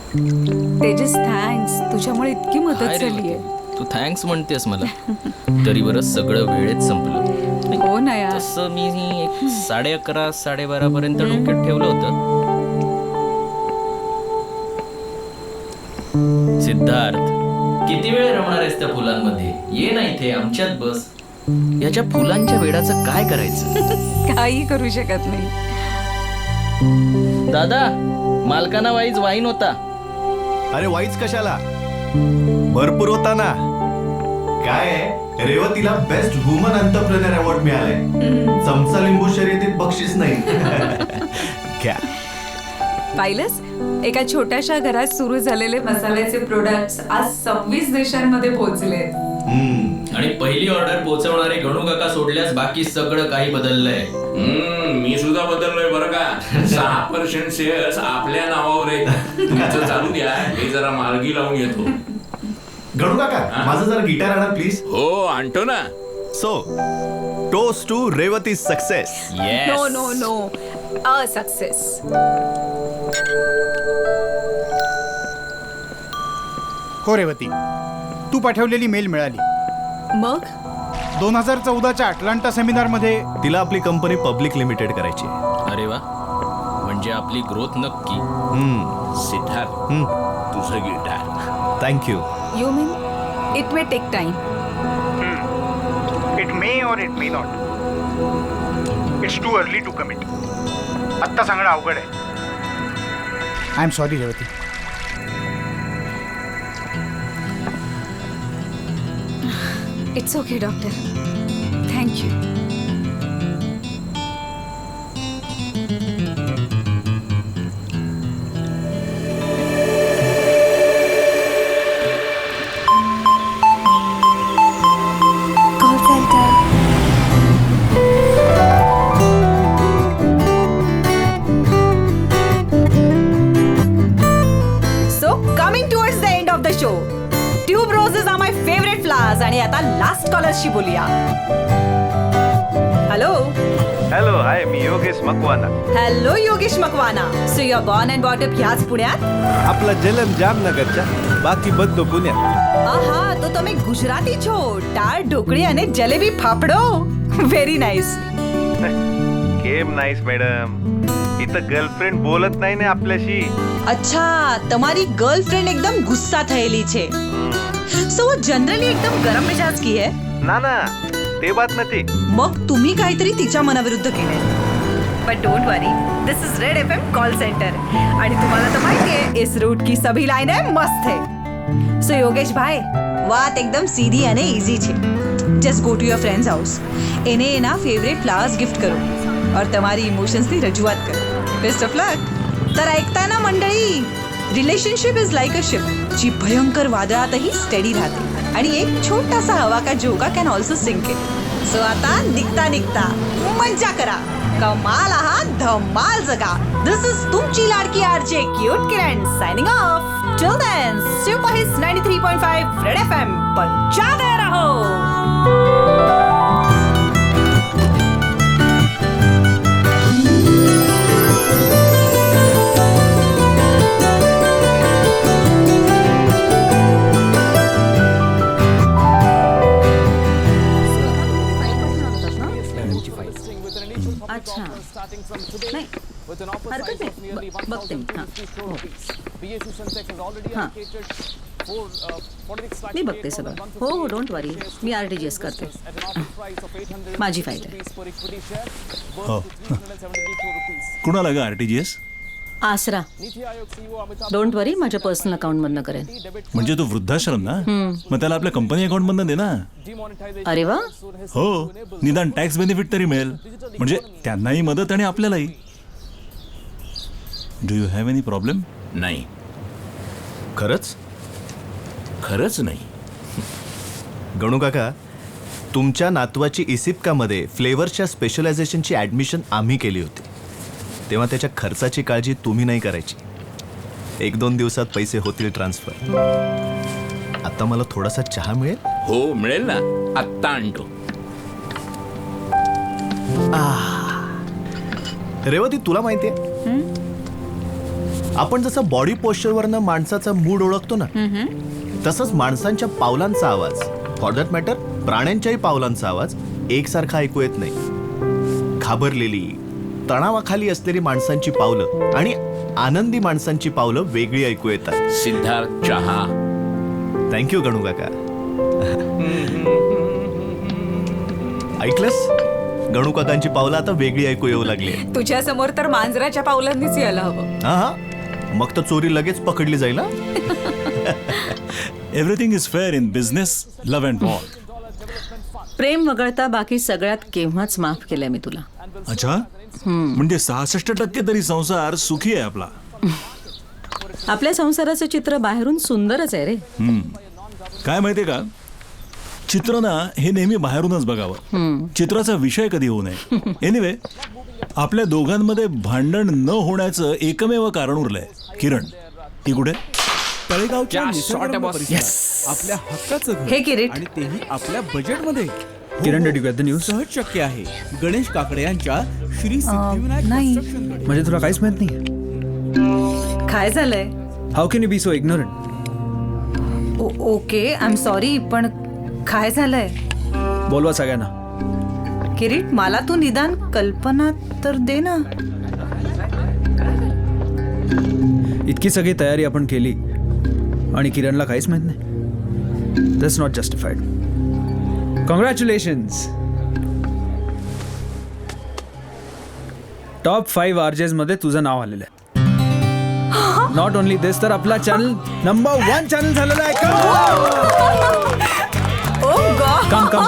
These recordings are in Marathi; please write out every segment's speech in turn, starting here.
तेजस थँक्स, तुझ्यामुळे इतकी मदत काय रे झाली आहे. तू थँक्स म्हणतेस मला. तरी बरं सगळं वेळेत संपलं. हो ना यार. तसं मी एक 11:30 12:30 पर्यंत डोक्यात ठेवलं होतं. सिद्धार्थ, किती वेळ रमणार आहेस त्या फुलांमध्ये? ये ना इथे आमच्यात बस. याच्या फुलांच्या वेडाचं काय करायचं? काही करू शकत नाही. दादा, मालकाना वाईज वाईन होता. अरे वाईच कशाला, भरपूर होता ना. काय आहे, रेवतीला बेस्ट वुमन एंटरप्रेनर अवॉर्ड मिळालाय. चमचा लिंबू शर्यतीत बक्षीस नाही. क्या पाहिलंस, एका छोट्याशा घरात सुरू झालेले मसाल्याचे प्रोडक्ट्स आज 26 देशांमध्ये पोहोचले. आणि पहिली ऑर्डर पोहोचवणारे गणू काका सोडल्यास बाकी सगळं काही बदललंय. मी सुद्धा बदललोय बरं का. 6% शेअर्स आपल्या नावावर आहेत. तुमचं चालू द्या, हे जरा मार्गी लावून येतो. गणू काका, माझं जरा गिटार आणा प्लीज. हो, आणतो ना. So toast to Revati success. No no no, a success. हो रेवती, तू पाठवलेली मेल मिळाली. मग 2014च्या अटलांटा सेमिनारमध्ये तिला आपली कंपनी पब्लिक लिमिटेड करायची. अरे वा, म्हणजे आपली ग्रोथ नक्की. सिद्धार्थ, तुझं guitar. Thank you. You mean it may take time. It may or it may not. It's too early to commit. आत्ता सांगणं अवघड आहे. I am sorry Revathi. It's okay doctor, thank you. आणि आता लास्ट कॉलरशी बोलूया. हॅलो हॅलो, हाय, मी Yogesh Makwana. Hello Yogesh Makwana. So you are born and brought up ह्याच पुण्यात? आपला जन्म जामनगरचा, बाकी बदलो पुण्यात. आहा, तो તમે ગુજરાતી છો. ટાળ ઢોકળી અને જલેબી ફાફડો. Very nice. केम नाईस मॅडम. इथं गर्लफ्रेंड बोलत नाही ना आपल्याशी. अच्छा, તમારી गर्लफ्रेंड एकदम गुस्सा થયેલી છે. सो वो जनरली एकदम गरम मिजाज की है. ना ते बात नाही. मग तुम्ही काहीतरी तिच्या मनाविरुद्ध केलंय. But don't worry, this is red FM call centre आणि तुम्हाला तर माहिती है इस रूट की सभी लाइनें मस्त है. सो योगेश भाई, વાત એકદમ સીધી અને ઈઝી છે. Just go to your friends house, એને એના ફેવરેટ ફ્લાવર્સ गिफ्ट करो और તમારી ઇમોશન્સની રજૂઆત કરો. Best of luck. तर ऐकताय ना मंडळी, relationship is like a ship जी भयंकर वादळातही स्टेडी राहते आणि एक छोटासा हवा का झोका can also sink it. So आता निघता निघता मज्जा करा, कमाल आहात, धमाल जगा. दिस इज तुमची लाडकी RJ cute Kiran signing off. Till then, super hits 93.5 red FM पर जाते रहो. अच्छा, नाही हरकत नाही, बघते मी. मी बघते सगळं. हो, डोंट वरी, मी RTGS करते. माझी फाईल आहे. हो. कुणाला ग RTGS? आसरा. डोंट वरी, माझ्या पर्सनल अकाउंट मधनं करेन. म्हणजे तो वृद्धाश्रम ना, मग त्याला आपल्या कंपनी अकाउंट मधनं दे ना. अरे वा. हो, निदान टॅक्स बेनिफिट तरी मिळेल. म्हणजे त्यांनाही मदत आणि आपल्यालाही. Do you have any problem? नाही, खरंच नाही. गणू काका, तुमच्या नातवाची इसिप्कामध्ये फ्लेवर्सच्या स्पेशलायझेशनची ॲडमिशन आम्ही केली होती. तेव्हा त्याच्या खर्चाची काळजी तुम्ही नाही करायची. 1-2 दिवसात पैसे होतील ट्रान्सफर. आता मला थोडासा चहा मिळेल? हो, मिळेल ना, आत्ता आणतो. रेवती, तुला माहितीये आपण जसं बॉडी पोश्चरवरनं माणसाचा मूड ओळखतो ना, तसंच माणसांच्या पावलांचा आवाज, फॉर दॅट मॅटर प्राण्यांच्याही पावलांचा आवाज एकसारखा ऐकू येत नाही. घाबरलेली, तणावाखाली असलेली माणसांची पावलं आणि आनंदी माणसांची पावलं वेगळी ऐकू येतात. सिद्धार्थ चहा. थँक्यू गणू काका. ऐकलंस, गणू काकांची पावलं आता वेगळी ऐकू येऊ लागली. तुझ्या समोर तर मांजराच्या पावलांनीच यायला हवं. हा हा, मग तर चोरी लगेच पकडली जाईल. Everything is fair in business, love and war. प्रेम वगळता बाकी सगळ्यात केव्हाच माफ केलंय मी तुला. अच्छा, म्हणजे 66% तरी संसार सुखी आहे आपला. आपल्या संसाराचं चित्र बाहेरून सुंदरच आहे रे. काय माहितीये का, चित्र ना हे नेहमी बाहेरूनच बघावं, चित्राचा विषय कधी होऊ नये. एनिवे, आपल्या दोघांमध्ये भांडण न होण्याचं एकमेव कारण उरलंय. किरण ती कुठे? तळेगावच्या निसर्गरम्य परिसरात आपल्या हक्काचं घर हे किरीट. आणि तेही आपल्या बजेटमध्ये. किरण रेड्डी विथ द न्यूज. सहज शक्य आहे गणेश काकडे यांच्या श्री सिद्धिविनायक नाही. कन्स्ट्रक्शनकडे. म्हणजे तुला काहीच माहित नाही? काय झालंय? How can you be so ignorant? Okay, I am sorry, पण काय झालंय? बोलवा सगळ्यांना. किरीट, मला तू निदान कल्पना तर दे ना. इतकी सगळी तयारी आपण केली आणि किरणला काहीच माहित नाही. That's not justified. Congratulations. Top 5 RJs मध्ये तुझं नाव आलेलं आहे. नॉट ओनली दिस, तर आपला चॅनल नंबर 1 चॅनल झालेला आहे. ओ गॉड. कम कम.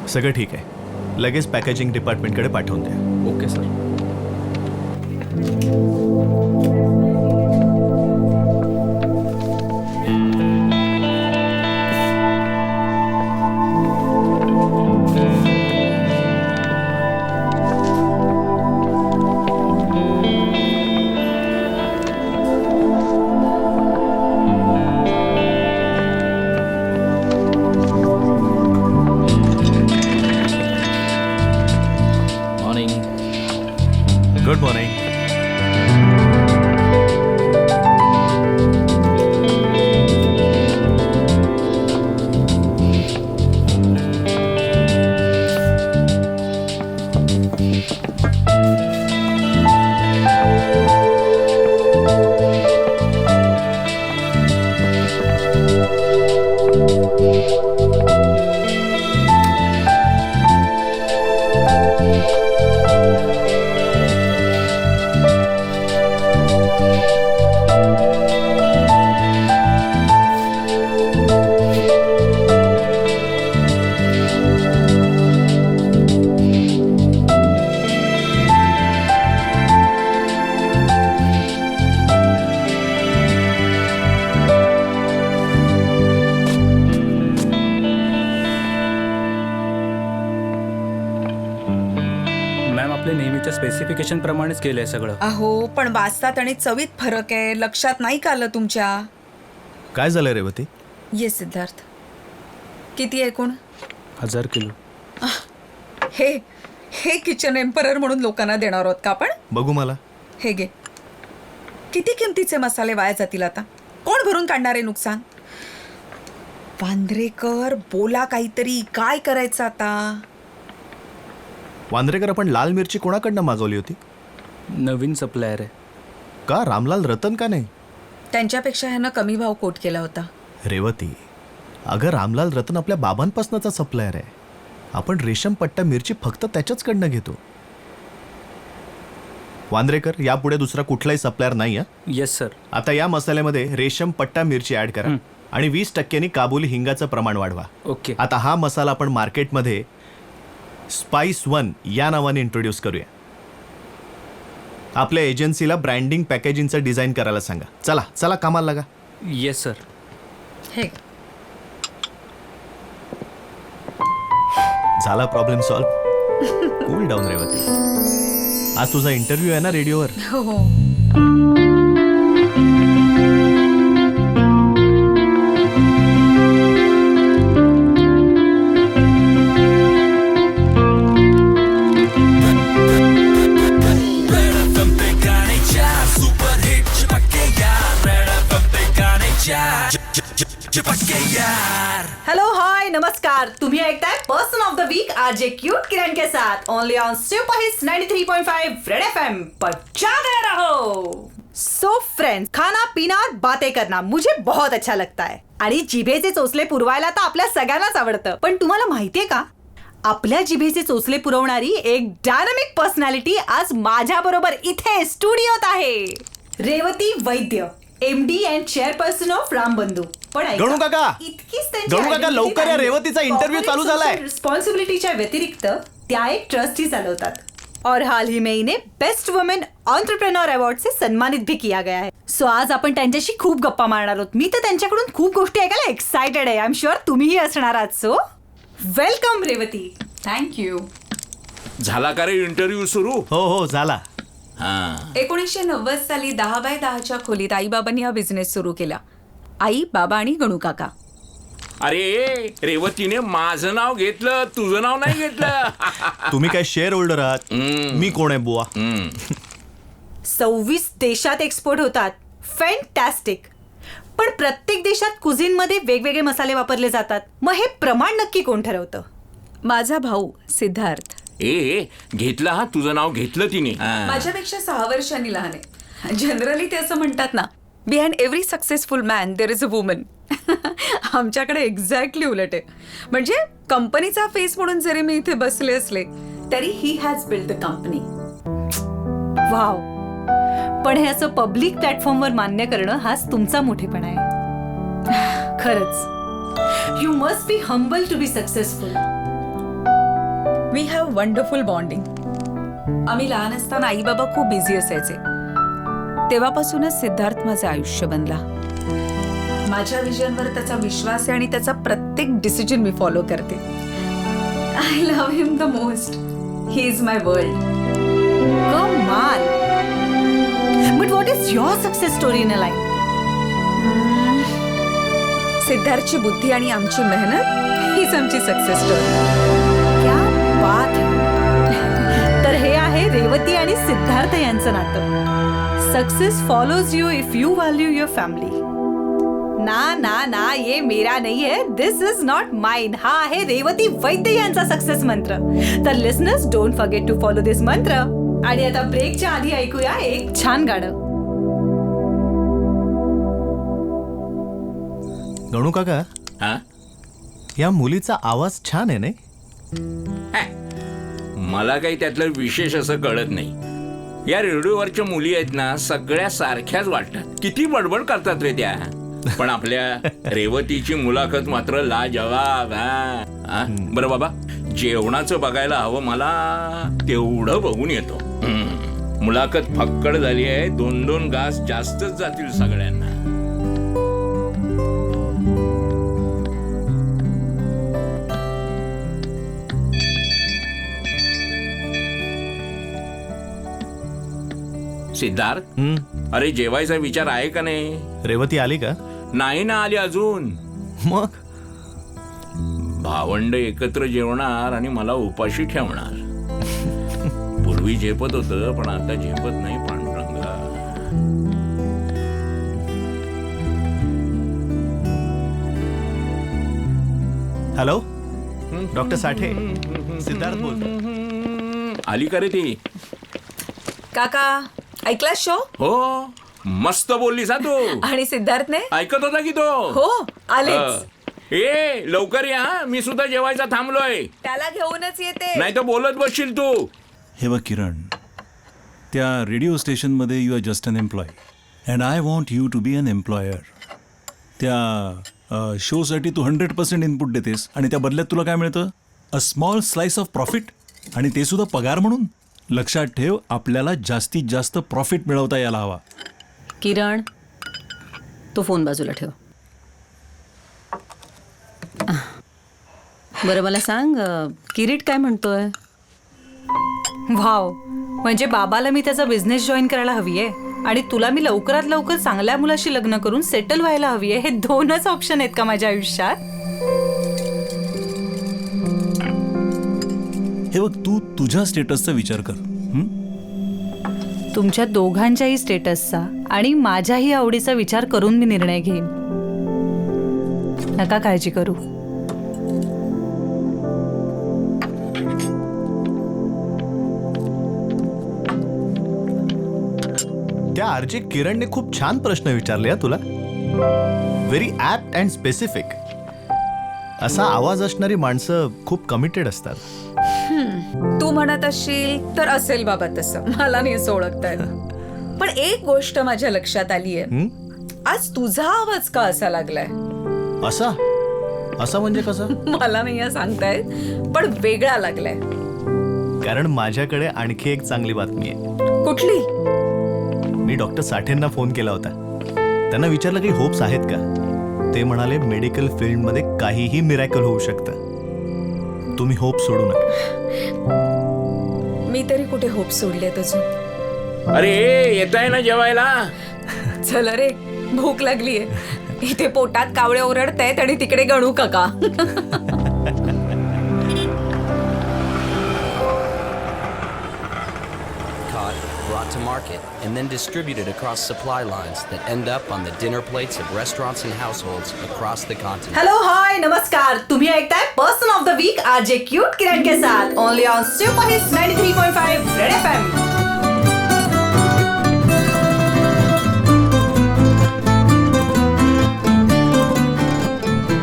सगळं ठीक आहे. लगेच पॅकेजिंग डिपार्टमेंटकडे पाठवून द्या. Okay sir. Morning. Good morning. Ma'am, आपल्या नेहमीच्या स्पेसिफिकेशन प्रमाणेच केलंय सगळं. अहो, पण वाचतात आणि चवीत फरक आहे. लक्षात नाही का आलं तुमच्या? काय झालं रेवती? ये सिद्धार्थ, किती एकूण? 1000 किलो. हे हे किचन एम्परर म्हणून लोकांना देणार आहोत का आपण? बघू मला. हे घे. किती किमतीचे मसाले वाया जातील आता? कोण भरून काढणार आहे नुकसान? वांद्रेकर, बोला काहीतरी. काय करायचं आता? वांद्रेकर, आपण लाल मिरची कोणाकडनं मागवली होती? नवीन सप्लायर आहे. का रामलाल रतन का नाही? त्यांच्यापेक्षा ह्यानं कमी भाव कोट केला होता. रेवती, अगं रामलाल रतन आपल्या बाबांपासूनचा सप्लायर आहे. आपण रेशम पट्टा मिरची फक्त त्याच्याचकडनं घेतो. वांद्रेकर, यापुढे दुसरा कुठलाही सप्लायर नाही आहे. Yes sir. आता या मसाल्यामध्ये रेशम पट्टा मिरची ऍड करा आणि 20% काबुली हिंगाचं प्रमाण वाढवा. ओके. आता हा मसाला आपण मार्केटमध्ये स्पाइस 1 या नावाने इंट्रोड्यूस करूया. आपल्या एजन्सीला ब्रँडिंग पॅकेजिंगचं डिझाईन करायला सांगा. चला चला कामाला लागा. Yes sir. हे झाला problem solve. Cool down Revati. आज तुझा इंटरव्ह्यू आहे ना रेडिओवर. हो हो. हेलो हाय नमस्कार. तुम्ही ऐकताय person of the week RJ cute Kiran के साथ only on super hits 93.5 red FM पर जागे रहो. सो फ्रेंड्स, खाना पीना और बातें करना मुझे बहुत अच्छा लगता है आणि जिभेचे चोचले पुरवायला तर आपल्या सगळ्यांनाच आवडतं. पण तुम्हाला माहितीये का, आपल्या जिभेचे चोचले पुरवणारी एक डायनामिक पर्सनॅलिटी आज माझ्या बरोबर इथे स्टुडिओत आहे. रेवती वैद्य, MD and chairperson of Rambandhu. पण गणू काका! इतकीच गणू काका, लवकर या, रेवतीचा इंटरव्ह्यू चालू झालाय. रिस्पॉन्सिबिलिटीच्या व्यतिरिक्त त्या एक ट्रस्टी चालवतात और हाल ही में इन्हें बेस्ट वुमेन एंटरप्रेन्योर अवार्ड से सम्मानित भी किया गया है. सो आज आपण त्यांच्याशी खूप गप्पा मारणार आहोत. मी तर त्यांच्याकडून खूप गोष्टी ऐकायला एक्सायटेड आहे. आय एम शुअर तुम्हीही असणार आहात. So welcome Revati. थँक्यू. झाला का रे इंटरव्ह्यू सुरू? हो हो झाला. हा 1990 साली 10 बाय 10च्या खोलीत आईबाबांनी हा बिझनेस सुरू केला. आई, बाबा आणि गणू काका. अरे रेवतीने माझं नाव घेतलं, तुझं नाव नाही घेतलं. तुम्ही काय शेअर होल्डर आहात. मी कोण आहे बुवा. 26 देशात एक्सपोर्ट होतात. फॅन्टॅस्टिक. पण प्रत्येक देशात कुझिन मध्ये वेगवेगळे मसाले वापरले जातात. मग हे प्रमाण नक्की कोण ठरवतं? माझा भाऊ सिद्धार्थ. ए घेतलं, हा तुझं नाव घेतलं तिने. माझ्यापेक्षा 6 वर्षांनी लहान आहे. जनरली ते असं म्हणतात ना, behind every successful man there is a woman. आमच्याकडे एक्झॅक्टली उलट आहे. म्हणजे कंपनीचा फेस म्हणून जरी मी इथे बसले असले तरी he has build the company. Wow. पण हे असं पब्लिक प्लॅटफॉर्मवर मान्य करणं हाच तुमचा मोठेपणा आहे. खरंच. You must be humble to be successful. We have wonderful bonding. आम्ही लहान असताना आई बाबा खूप बिझी असायचे. तेव्हापासूनच सिद्धार्थ माझं आयुष्य बनला. माझ्या विजनवर त्याचा विश्वास आहे आणि त्याचा प्रत्येक डिसिजन मी फॉलो करते. I love him the most. He is my world. कमाल. But what is your success story in a life? सिद्धार्थची बुद्धी आणि आमची मेहनत हीच आमची सक्सेस स्टोरी. क्या बात है. तर हे आहे रेवती आणि सिद्धार्थ यांचं नातं. Success follows you if you value your family. ना ना ना, ये मेरा नहीं है. This is not mine. हा आहे रेवती वैद्य यांचा सक्सेस मंत्र. तर listeners, don't forget to follow this mantra. आणि आता ब्रेकच्या आधी ऐकूया एक छान गाणं. गणू काका, हा या मुलीचा आवाज छान आहे नाही. मला काही त्यातलं विशेष असं कळत नाही. या रेडिओवरच्या मुली आहेत ना, सगळ्या सारख्याच वाटतात. किती बडबड करतात रे त्या. पण आपल्या रेवतीची मुलाखत मात्र लाजवाब. हा बरं बाबा, जेवणाचं बघायला हवं मला, तेवढं बघून येतो. मुलाखत फक्कड झाली आहे. 2-2 घास जास्तच जातील सगळ्यांना. सिद्धार्थ, अरे जेवायचा विचार आहे का नाही? रेवती आली का? नाही ना आली अजून. मग भावंड एकत्र जेवणार आणि मला उपाशी ठेवणार. पूर्वी झेपत होतं, पण आता झेपत नाही पांडुरंगा. हॅलो, डॉक्टर साठे, सिद्धार्थ बोलतो. आली का रे ती? काका, ऐकला शो? हो, मस्त बोललीस हा तू. आणि सिद्धार्थने ऐकत होता की तो? हो, आलेच. ए लवकर या, मी सुद्धा जेवायचा थांबलोय. त्याला घेऊनच येते. नाही तर बोलत बसशील तू. हे बघ किरण, त्या रेडिओ स्टेशनमध्ये you are just an employee and I want you to be an employer. त्या शोसाठी तू 100% इनपुट देतेस आणि त्या बदल्यात तुला काय मिळतं? A small slice of profit, आणि ते सुद्धा पगार म्हणून. लक्षात ठेव, आपल्याला जास्तीत जास्त प्रॉफिट मिळवता यायला हवा. किरण, तो फोन बाजूला ठेव. बरं मला सांग, किरीट काय म्हणतोय? वाव, म्हणजे बाबाला मी त्याचा बिझनेस जॉईन करायला हवी आहे आणि तुला मी लवकरात लवकर चांगल्या मुलाशी लग्न करून सेटल व्हायला हवी आहे. हे दोनच ऑप्शन आहेत का माझ्या आयुष्यात? हे बघ, तू तुझ्या स्टेटसचा विचार कर. तुमच्या दोघांच्याही स्टेटसचा आणि माझ्याही आवडीचा विचार करून मी निर्णय घेईन. नका काळजी करू. त्या आरजे किरणने खूप छान प्रश्न विचारले तुला. Very apt and specific. असा आवाज असणारी माणसं खूप कमिटेड असतात. तू म्हणत असशील तर असेल बाबा तसं, मला नाही असं ओळखता येत. पण एक गोष्ट माझ्या लक्षात आली आहे, आज तुझा आवाज का असा लागलाय? असा असा म्हणजे कसा? मला नाही सांगता येत, पण वेगळा लागलाय. कारण माझ्याकडे आणखी एक चांगली बातमी आहे. कुठली? मी डॉक्टर साठेंना फोन केला होता. त्यांना विचारलं काही होप्स आहेत का. ते म्हणाले मेडिकल फील्डमध्ये काहीही मिरॅकल होऊ शकतं. तुम्ही होप सोडू नका. मी तरी कुठे होप सोडलेत अजून. अरे येताय ना जेवायला? चल रे, भूक लागलीये. इथे पोटात कावळे ओरडतायत आणि तिकडे गणू काका. Brought to market and then distributed across supply lines that end up on the dinner plates of restaurants and households across the continent. Hello, hi, नमस्कार. तुम्ही ऐकताय person of the week RJ cute Kiran के साथ, only on super hits 93.5 red FM.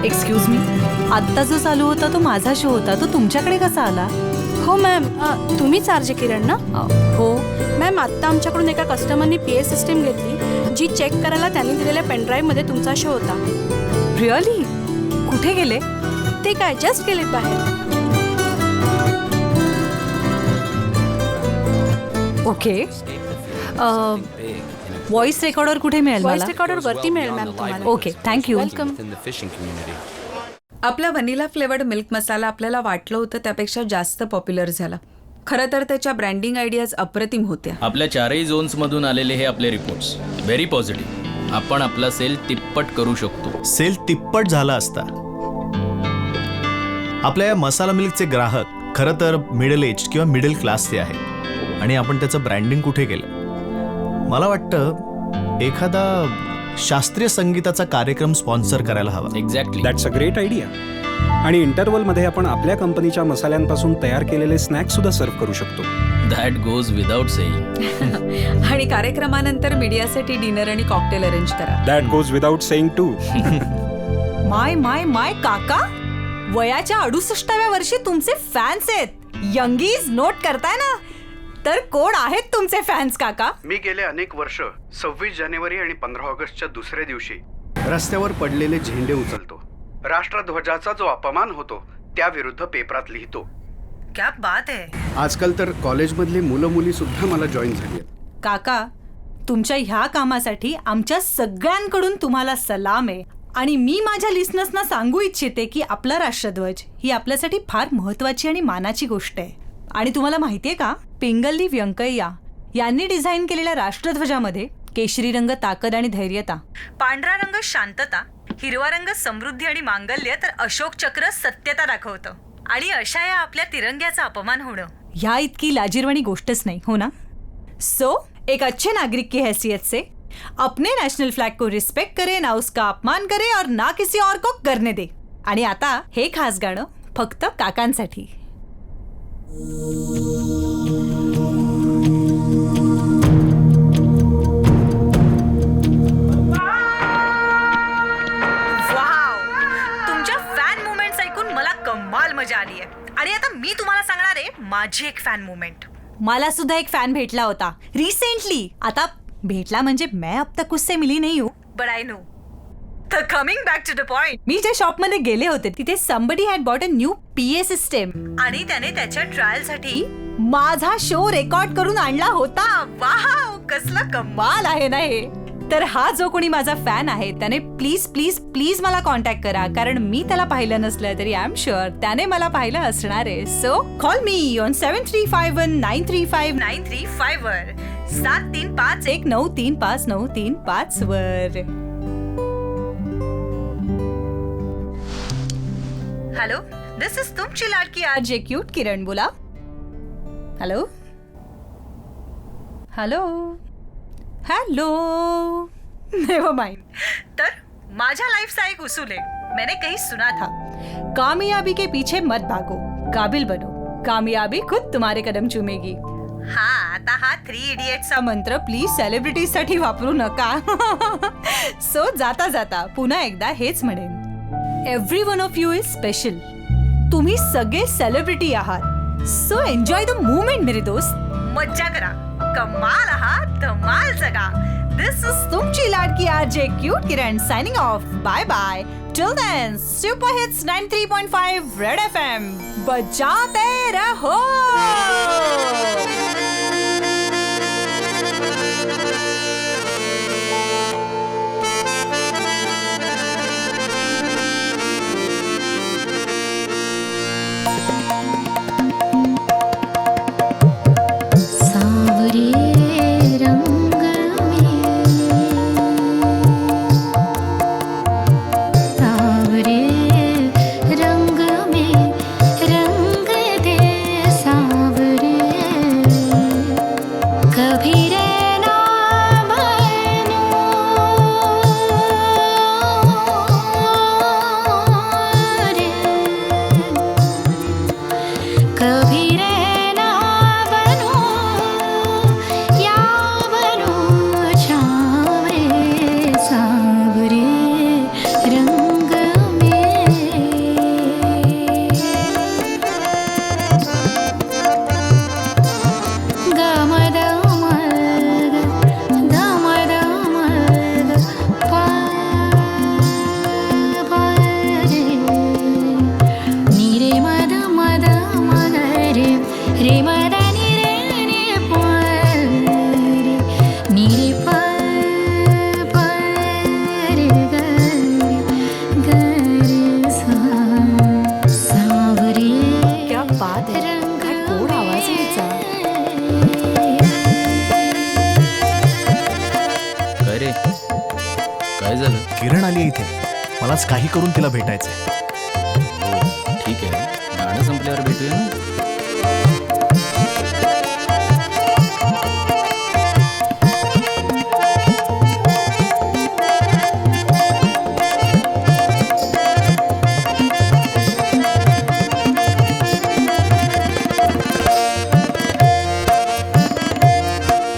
Excuse me, आत्ता जो चालू होता तो माझा शो होता, तो तुमच्याकडे कसा आला? हो मॅम, तुम्हीच आरजे किरण ना? हो मॅम, आत्ता आमच्याकडून एका कस्टमरनी PA सिस्टीम घेतली, जी चेक करायला त्यांनी दिलेल्या पेनड्राईव्हमध्ये तुमचा शो होता. रिअली? कुठे गेले ते? काय जस्ट गेलेत बाहेर. ओके. व्हॉइस रेकॉर्डर कुठे मिळेल व्हॉइस मला? रेकॉर्डर वरती मिळेल मॅम तुम्हाला. Okay, thank you. Welcome. Within the fishing community. आपला व्हॅनिला फ्लेवर्ड मिल्क मसाला आपल्याला वाटलं होतं त्यापेक्षा जास्त पॉप्युलर झाला. खरं तर त्याच्या ब्रँडिंग आयडियाज अप्रतिम होत्या. आपल्या चारही झोन्स मधून आलेले हे आपले रिपोर्ट्स व्हेरी पॉझिटिव्ह. आपण आपला सेल तिप्पट करू शकतो. सेल तिप्पट झाला असता. आपल्या या मसाला मिल्कचे ग्राहक खरं तर मिडल एज किंवा मिडल क्लासचे आहेत आणि आपण त्याचं ब्रँडिंग कुठे केलं? मला वाटतं एखादा शास्त्रीय संगीताचा कार्यक्रम स्पॉन्सर करायला हवा. Exactly. That's a great idea. आणि इंटरवलमध्ये आपण आपल्या कंपनीच्या मसाल्यांपासून तयार केलेले स्नॅक्स सुद्धा सर्व करू शकतो. That goes without saying. आणि कार्यक्रमानंतर मीडियासाठी डिनर आणि कॉकटेल अरेंज करा. That goes without saying too. My my my काका, वयाच्या 68व्या वर्षी तुमचे फॅन्स आहेत. यंगीज नोट करताय ना? तर कोण आहेत तुमचे फॅन्स काका? मी गेले अनेक वर्ष 26 जानेवारी आणि 15 ऑगस्टच्या दुसऱ्या दिवशी रस्त्यावर पडलेले झेंडे उचलतो. राष्ट्रध्वजाचा जो अपमान होतो त्याविरुद्ध पेपरात लिहितो. क्या बात आहे. आजकाल तर कॉलेजमधली मुलं मुली सुद्धा मला जॉईन झाली आहेत. काका, तुमच्या ह्या कामासाठी आमच्या सगळ्यांकडून तुम्हाला सलाम आहे. आणि मी माझ्या लिस्नर्सना सांगू इच्छिते की आपला राष्ट्रध्वज ही आपल्यासाठी फार महत्वाची आणि मानाची गोष्ट आहे. आणि तुम्हाला माहितीये का, पिंगल्ली व्यंकय्या यांनी डिझाईन केलेल्या राष्ट्रध्वजामध्ये केशरी रंग ताकद आणि धैर्यता, पांढरा रंग शांतता, हिरवा रंग समृद्धी आणि मांगल्य, तर अशोक चक्र सत्यता दाखवतं. आणि अशा या आपल्या तिरंग्याचा अपमान होणं ह्या इतकी लाजिरवाणी गोष्टच नाही, हो ना? सो एक अच्छे नागरिक की हैसियत से अपने नेशनल फ्लैग को रिस्पेक्ट करे, ना उसका अपमान करे और ना किसी और को करने दे. आणि आता हे खास गाणं फक्त काकांसाठी. तुमच्या फॅन मुवमेंट्स ऐकून मला कमाल मजा आली आहे. आणि आता मी तुम्हाला सांगणार आहे माझी एक फॅन मुवमेंट. मला सुद्धा एक फॅन भेटला होता रिसेंटली. आता भेटला म्हणजे मैं अब तक उससे मिली नहीं हूँ, बट आई नो. तर coming back to the point, मी ज्या शॉप मध्ये गेले होते तिथे somebody had bought a new PA system आणि त्याने त्याच्या ट्रायल साठी माझा शो रेकॉर्ड करून आणला होता. वाव, कसलं कमाल आहे ना हे. तर हा जो कोणी माझा फॅन आहे त्याने प्लीज प्लीज प्लीज मला कॉन्टॅक्ट करा, कारण मी त्याला पाहिलं नसलं तरी आय एम शुअर त्याने मला पाहिलं असणार आहे. सो कॉल मी ऑन 7351935935 वर 7351935935 वर. हॅलो, दिस इज तुमची लाडकी आरजे क्यूट किरण, बोला. Hello hello hello. Never mind. तर माझ्या लाईफचा एक उसूल है, मैंने कहीं सुना था, कामयाबी के पीछे मत भागो, काबिल बनो, कामयाबी खुद तुम्हारे कदम चुमेगी. हाँ, आता हा 3 इडियट्सचा मंत्र प्लीज सेलिब्रिटी साठी वापरू नका. सो जाता जाता पुन्हा एकदा हेच म्हणेन, every one of you is special. तुम्ही सगळे सेलिब्रिटी आहात. सो एन्जॉय द मोमेंट मेरे दोस्त. मज्जा करा, कमाल आहात, धमाल जगा. दिस इज तुमची लाडकी RJ cute Kiran signing off. Bye bye. Till then, super hits 93.5 red FM बजाते रहो. किरण आली इथे, मलाच काही करून तिला भेटायचंय. ठीक आहे, गाणं संपल्यावर भेटूया ना.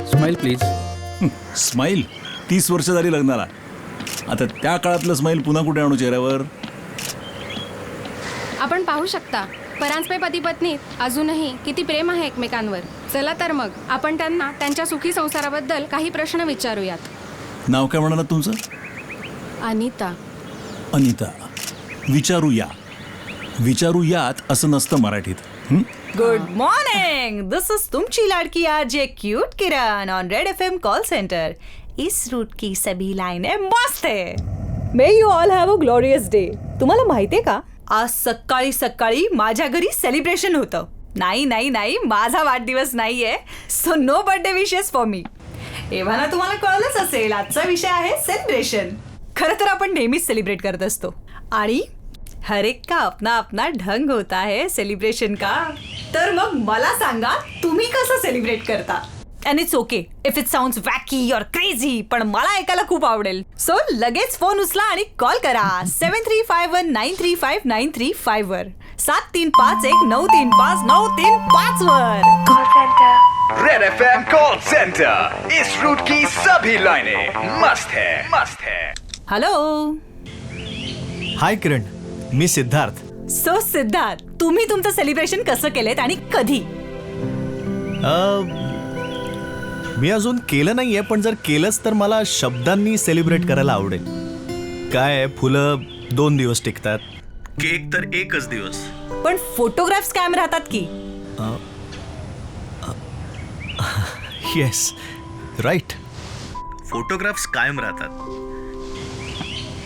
Smile please. स्माईल 30 वर्ष झाली लग्नाला. आता त्या काळातलं स्माईल पुन्हा कुठे आणू चेहऱ्यावर? आपण पाहू शकता परांजपे पती पत्नीत अजूनही किती प्रेम आहे एकमेकांवर. चला तर मग आपण त्यांना त्यांच्या सुखी संसाराबद्दल काही प्रश्न विचारूयात. नाव काय म्हणालात तुमचं? अनिता. अनिता. विचारूया. विचारूयात असं नसतं मराठीत. Good morning. दिस इज तुमची लाडकी RJ cute Kiran on red FM call centre. इस रूट की सभी लाइनें मस्त है. May you all have a glorious day. तुम्हाला माहितीये का, आज सकाळी सकाळी माझ्या घरी सेलिब्रेशन होतं. नाही नाही नाही, माझा वाढदिवस नाहीये. So no birthday wishes for me. एव्हा तुम्हाला कळलंच असेल, आजचा विषय आहे सेलिब्रेशन. खरं तर आपण नेहमीच सेलिब्रेट करत असतो आणि हर एक का अपना अपना ढंग होता है सेलिब्रेशन का. तर मग मला सांगा, तुम्ही कसं सेलिब्रेट करता? And it's okay if it sounds wacky or crazy, पण मला ऐकायला खूप आवडेल. सो लगेच फोन उचला आणि कॉल करा 7351935935 वर 7351935935 वर. Call centre red FM call centre. इस रूट की सभी लाइनें मस्त है, मस्त है. हॅलो. हाय किरण, मी सिद्धार्थ. सो सिद्धार्थ, तुम्ही तुमचं सेलिब्रेशन कसं केलेत आणि कधी? मी अजून केलं नाहीये, पण जर केलंच तर मला शब्दांनी सेलिब्रेट करायला आवडेल. काय फुलं 2 दिवस टिकतात, केक तर 1च दिवस. पण फोटोग्राफ्स कायम राहतात की? Yes, right. फोटोग्राफ्स कायम राहतात,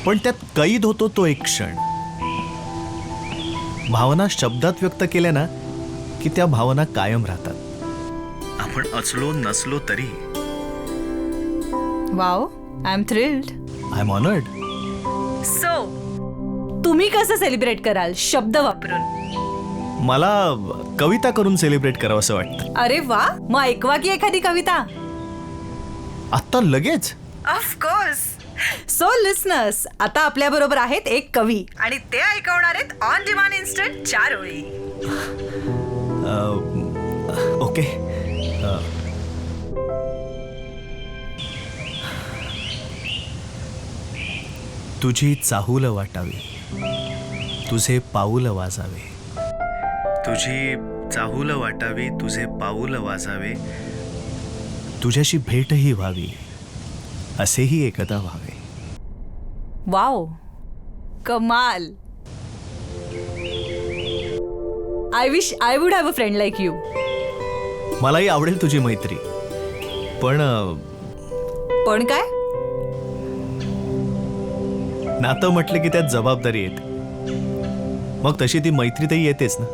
पण त्यात कैद होतो तो एक क्षण. भावना शब्दात व्यक्त केल्या ना की त्या भावना कायम राहतात. आपण असलो नसलो तरी. Wow, I am thrilled. I am honoured. So तुम्ही कसं सेलिब्रेट कराल शब्द वापरून? मला कविता करून सेलिब्रेट करावं असं वाटतं. अरे वा, मग ऐकवा की एखादी कविता. आत्ता लगेच? ऑफकोर्स. सो लिसनर्स, आता आपल्या बरोबर आहेत एक कवी आणि ते ऐकवणार आहेत ऑन डिमांड इन्स्टंट 4 ओळी. ओके. तुझी चाहूल वाटावी, तुझे पाऊल वाजावे. तुझी चाहूल वाटावी, तुझे पाऊल वाजावे. तुझ्याशी भेटही व्हावी, असेही एकदा व्हावे. वाव, कमाल. I wish I would have a friend like you. मलाही आवडेल तुझी मैत्री, पण पण काय? नातं म्हटलं की त्यात जबाबदारी येते. मग तशी ती मैत्रीतही येतेच ना.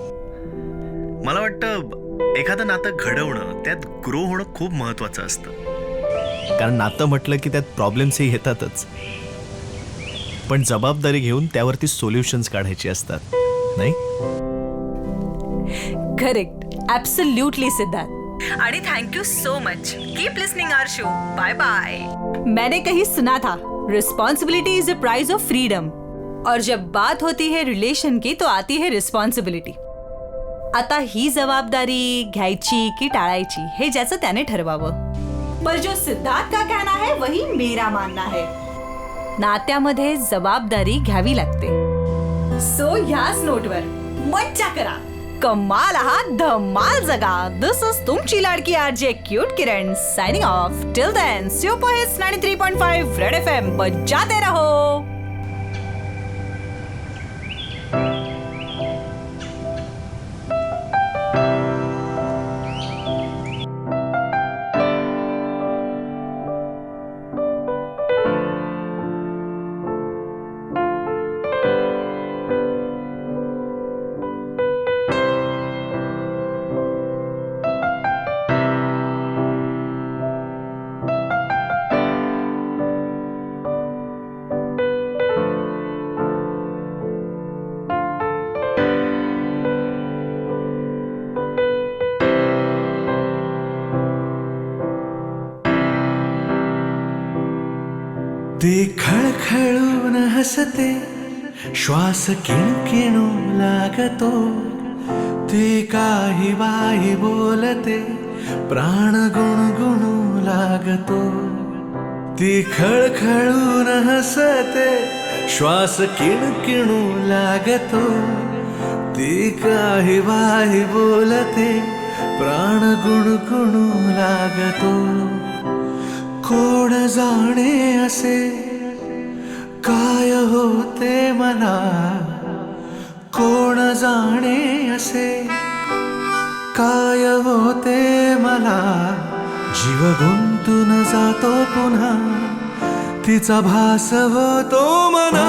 मला वाटतं एखादं नातं घडवणं, त्यात ग्रो होणं खूप महत्वाचं असतं. कारण नातं म्हटलं की त्यात प्रॉब्लेम्सही येतातच, पण जबाबदारी घेऊन त्यावरती सोल्युशन्स काढायची असतात, नाही? करेक्ट. ॲब्सोल्युटली सिद्धार्थ. आणि thank you so much. Keep listening our show. Bye bye. मैंने कहीं सुना था, responsibility is a prize of freedom. और जब बात होती है रिलेशन की तो आती है रिस्पॉन्सिबिलिटी. आता ही जबाबदारी घ्यायची की टाळायची हे ज्याचं त्याने ठरवावं. पर जो सिद्धार्थ का कहना है वही मेरा मानना है. नात्यामध्ये जबाबदारी घ्यावी लागते. सो ह्याच नोटवर मज्जा करा, कमाल आहात, धमाल जगा. दिस इज तुमची लाडकी RJ cute Kiran signing off. Till then super hits 93.5 red FM बजाते रहो. ते खळखळून हसते, श्वास किणकिणू लागतो. ते काही बाई बोलते, प्राण गुणगुणू लागतो. ती खळखळून हसते, श्वास किणकिणू लागतो. ती काही बाई बोलते, प्राण गुणगुणू लागतो. कोण जाणे असे काय होते मला, कोण जाणे असे काय होते मला. जीव गुंतून जातो पुन्हा, तिचा भास होतो मना.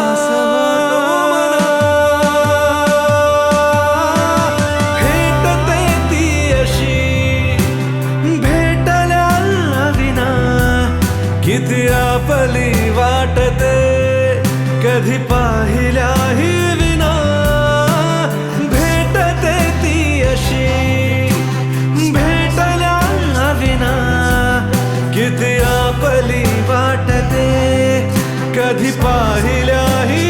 भेटते ती अशी भेटल्या विना, किती आपली वाटते कधी पाहिल्याही विना. भेटते ती अशी भेटल्या विना, किती आपली वाटते कधी पाहिल्याही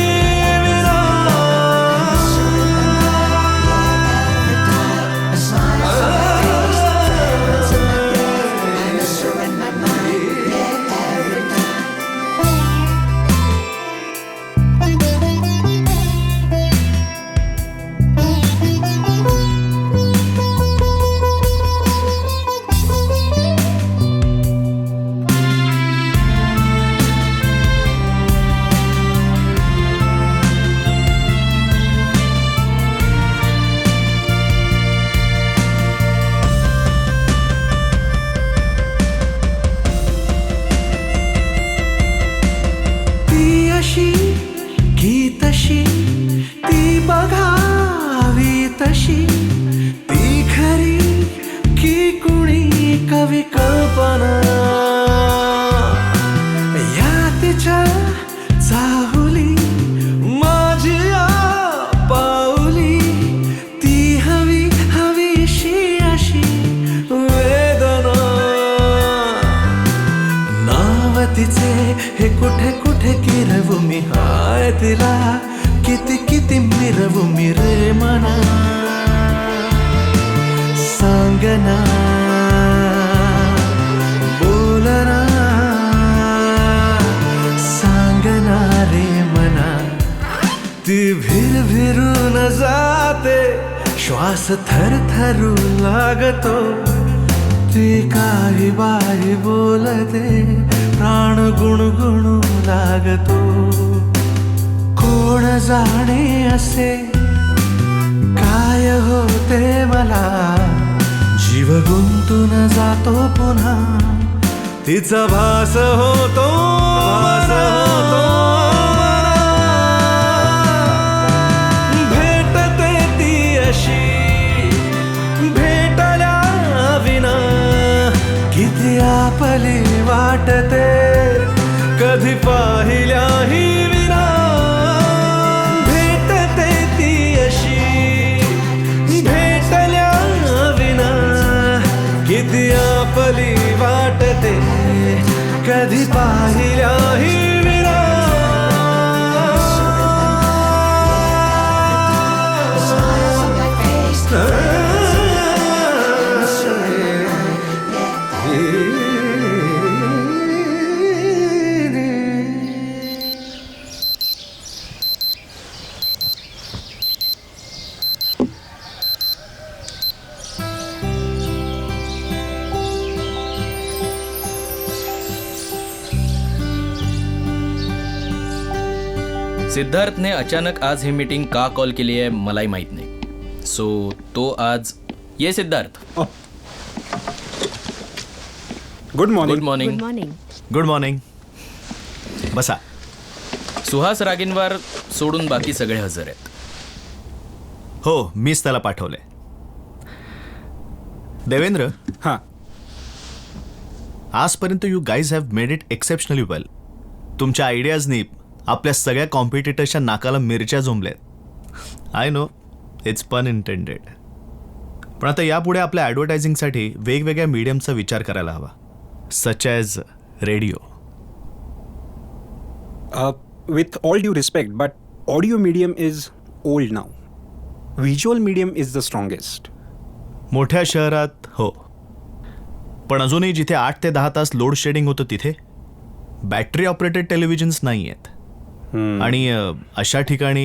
श्वास थरथरू लागतो, ती काही बाई बोलते, प्राण गुणगुणू लागतो. कोण जाणे असे काय होते मला, जीव गुंतून जातो पुन्हा, तिचा भास होतो, भास होतो. भेटते ती अशी भेटल्या विना, किती आपली वाटते कधी पाहिल्याही विना. भेटते ती अशी भेटल्या विना, किती आपली वाटते कधी पाहिल्याही विना. सिद्धार्थने अचानक आज ही मीटिंग का कॉल केली आहे मलाही माहित नाही. सो तो आज ये Siddharth. Good morning. Good morning. Good morning. बसा. सुहास रागिनवार सोडून बाकी सगळे हजर आहेत. हो, मीच त्याला पाठवलंय. देवेंद्र. हां. आजपर्यंत you guys have made it exceptionally well. तुमच्या आयडियाजनी आपल्या सगळ्या कॉम्पिटिटर्सच्या नाकाला मिरच्या झोंबल्यात. I know it's pun intended. पण आता यापुढे आपल्या ॲडव्हर्टायझिंगसाठी वेगवेगळ्या मीडियमचा विचार करायला हवा, such as radio. With all due respect, but audio medium is old now. Visual medium is the strongest. मोठ्या शहरात हो, पण अजूनही जिथे 8 ते 10 तास लोड शेडिंग होतं तिथे बॅटरी ऑपरेटेड टेलिव्हिजन्स नाही आहेत. आणि अशा ठिकाणी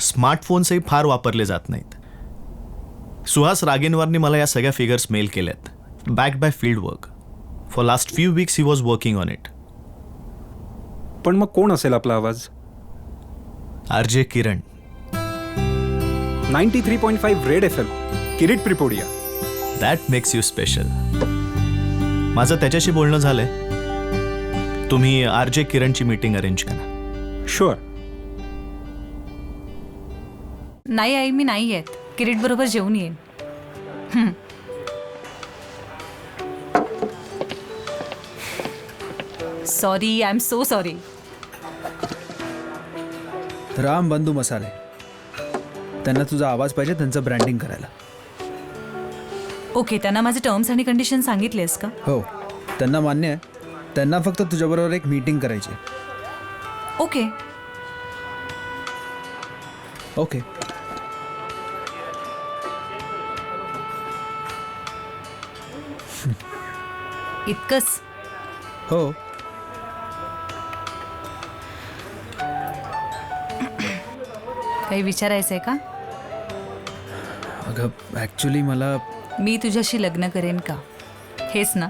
स्मार्टफोन्सही फार वापरले जात नाहीत. सुहास रागिनवारनी मला या सगळ्या फिगर्स मेल केल्यात, back by field work. For last few weeks he was working on it. पण मग कोण असेल आपला आवाज? RJ Kiran. 93.5 red FM, Kirit Prepodia. That makes you special. माझं त्याच्याशी बोलणं झालंय. तुम्ही RJ किरणची मीटिंग अरेंज करा. शुअर. नाही आई, मी नाही येत. किरीट बरोबर जेवून येईन. Sorry, I am so sorry. Ram Bandhu Masale, त्यांना तुझा आवाज पाहिजे, त्यांचं ब्रँडिंग करायला. ओके, त्यांना माझे टर्म्स आणि कंडिशन सांगितलेस का? हो, त्यांना मान्य आहे. त्यांना फक्त तुझ्याबरोबर एक मीटिंग करायची. ओके. ओके. इतकंच? हो. काही विचारायचं आहे का? अगं ॲक्च्युली मला, मी तुझ्याशी लग्न करेन का, हेच ना?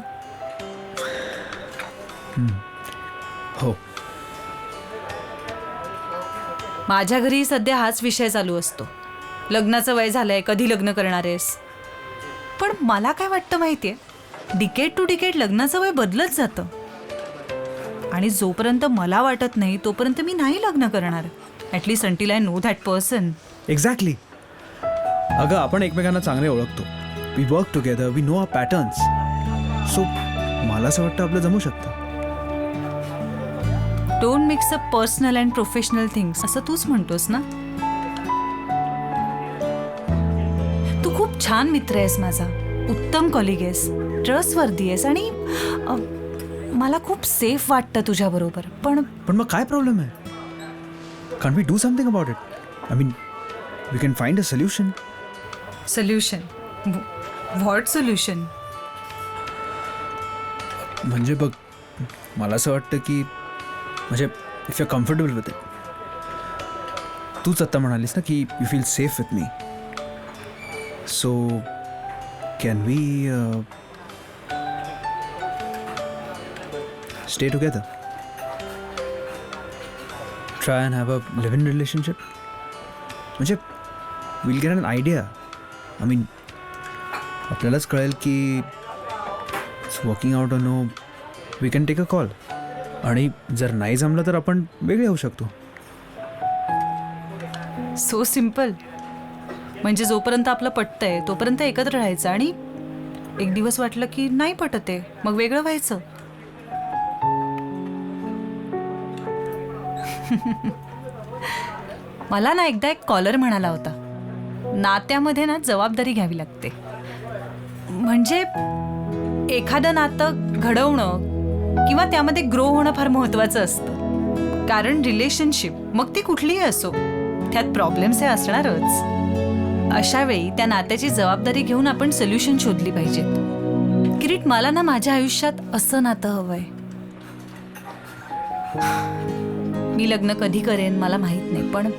हो. माझ्या घरी सध्या हाच विषय चालू असतो. लग्नाचं वय झालंय, कधी लग्न करणार आहेस? पण मला काय वाटतं माहितीये, डिकेड टू डिकेड लग्नाचं वय बदलत जातं. आणि जोपर्यंत मला वाटत नाही तोपर्यंत मी नाही लग्न करणार. At least until I know that person. Exactly. अगं आपण एकमेकांना चांगले ओळखतो. We work together, we know our patterns. So मला असं वाटतं आपलं जमू शकतं. Don't mix up personal and professional things, असं तूच म्हणतोस ना? तू खूप छान मित्र आहेस माझा, उत्तम कॉलिग आहेस, ट्रस्टवर्दी आहेस आणि मला खूप सेफ वाटतं तुझ्याबरोबर. पण मग काय प्रॉब्लेम आहे? Can we do something about it? I mean we can find a solution. Solution? What solution? म्हणजे बघ, मला असं वाटतं की म्हणजे if you are comfortable with it. तूच आत्ता म्हणालीस ना की you feel safe with me. So can we stay together, try and have a live in relationship? म्हणजे will get an idea. I mean आपल्यालाच कळेल की it's working out or no. We can take a call. आणि जर नाही जमलं तर आपण वेगळे होऊ शकतो. So simple. म्हणजे जोपर्यंत आपलं पटतंय तोपर्यंत एकत्र राहायचं आणि एक दिवस वाटलं की नाही पटत आहे मग वेगळं व्हायचं. मला ना एकदा एक कॉलर म्हणाला होता, नात्यामध्ये ना जबाबदारी घ्यावी लागते. म्हणजे एखादं नातं घडवणं किंवा त्यामध्ये ग्रो होणं फार महत्त्वाचं असतं. कारण रिलेशनशिप मग ती कुठलीही असो त्यात प्रॉब्लेम्स हे असणारच. अशा वेळी त्या नात्याची जबाबदारी घेऊन आपण सोल्युशन शोधली पाहिजेत. किरीट, मला ना माझ्या आयुष्यात असं नातं हवंय. मी लग्न कधी करेन मला माहित नाही, पण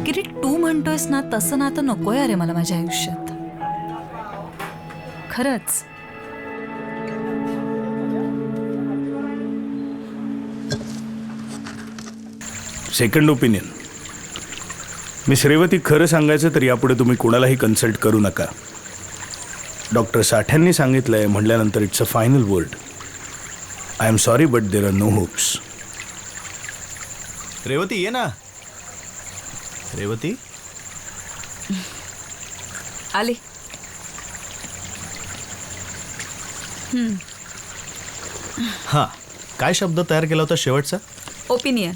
किरीट तू म्हणतोयस ना तसं नातं नकोय अरे मला माझ्या आयुष्यात. खरंच. Second opinion. मिस रेवती, खरं सांगायचं तर यापुढे तुम्ही कोणालाही कन्सल्ट करू नका. डॉक्टर साठ्यांनी सांगितलंय म्हटल्यानंतर it's a final word. I am sorry but there are no hopes. Revati ये ना. रेवती आले. हां, काय शब्द तयार केला होता शेवटचा? ओपिनियन.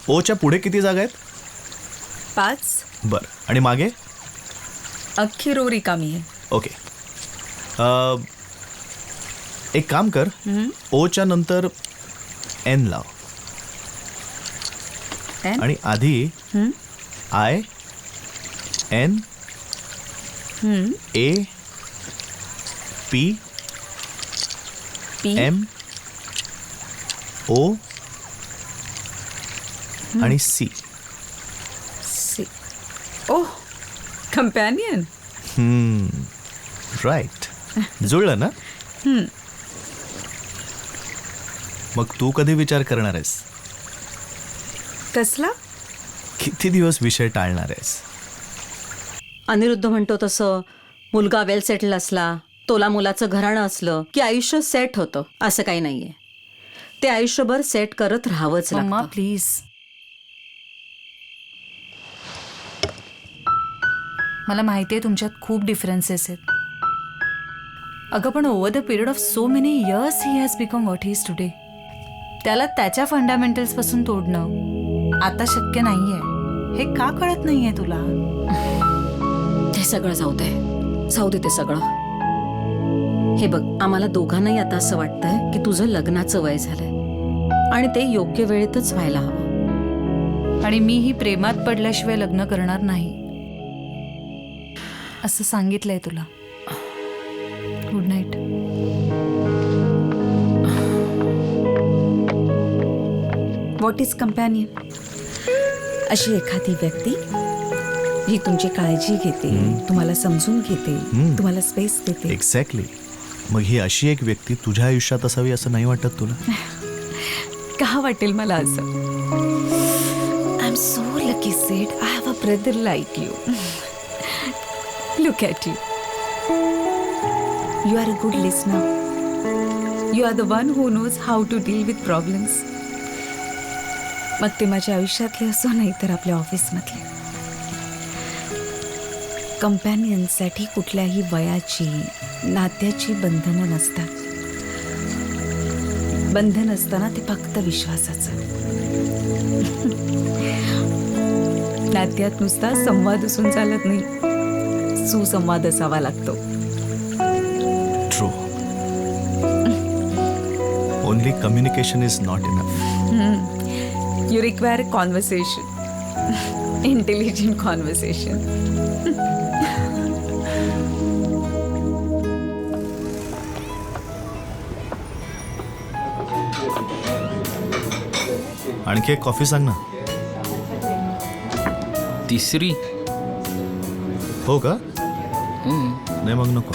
ओच्या पुढे किती जागा आहेत? 5. बरं. आणि मागे? अख्खी रो रिकामी आहे. ओके. एक काम कर, ओच्या नंतर एन लाव आणि आधी I N A P M O आणि सी. Oh, companion. राईट. जुळलं ना? मग तू कधी विचार करणार आहेस? कसला? किती दिवस विषय टाळणार आहेस? अनिरुद्ध म्हणतो तसं मुलगा वेल सेटल असला, तोला मुलाचं घराणं असलं की आयुष्य सेट होतं असं काही नाहीये. ते आयुष्यभर सेट करत राहावंच मम्मा लागतं. प्लीज. मला माहिती आहे तुमच्यात खूप डिफरन्सेस आहेत. अगं पण over the period of so many years he has become what he is today. त्याला त्याच्या फंडामेंटल्स पासून तोडणं आता शक्य नाहीये. हे का कळत नाहीये तुला? ते सगळं जाऊ दे ते सगळं. हे बघ, आम्हाला दोघांनाही आता असं वाटतंय की तुझं लग्नाचं वय झालंय आणि ते योग्य वेळेतच व्हायला हवं. आणि मी ही प्रेमात पडल्याशिवाय लग्न करणार नाही असं सांगितलंय तुला. Good night. What is companion? अशी एखादी व्यक्ती जी तुमची काळजी घेते, तुम्हाला समजून घेते, तुम्हाला स्पेस देते. एक्झॅक्टली. मग ही अशी एक व्यक्ती तुझ्या आयुष्यात असावी असं नाही वाटत तुला? का वाटेल मला असं? I am so lucky said I have a brother like you. Look at you. You are a good listener. You are the one who knows how to deal with problems. मग ते माझ्या आयुष्यातले असो नाही तर आपल्या ऑफिसमधले. कंपॅनियनसाठी कुठल्याही वयाची, नात्याची बंधनं नसतात. बंधन असताना ते फक्त विश्वासाचं. नात्यात नुसता संवाद असून चालत नाही, सुसंवाद असावा लागतो. True. Only communication is not enough. You require conversation. Intelligent conversation. आणखी एक कॉफी सांग ना. तिसरी? हो का? नाही मग नको.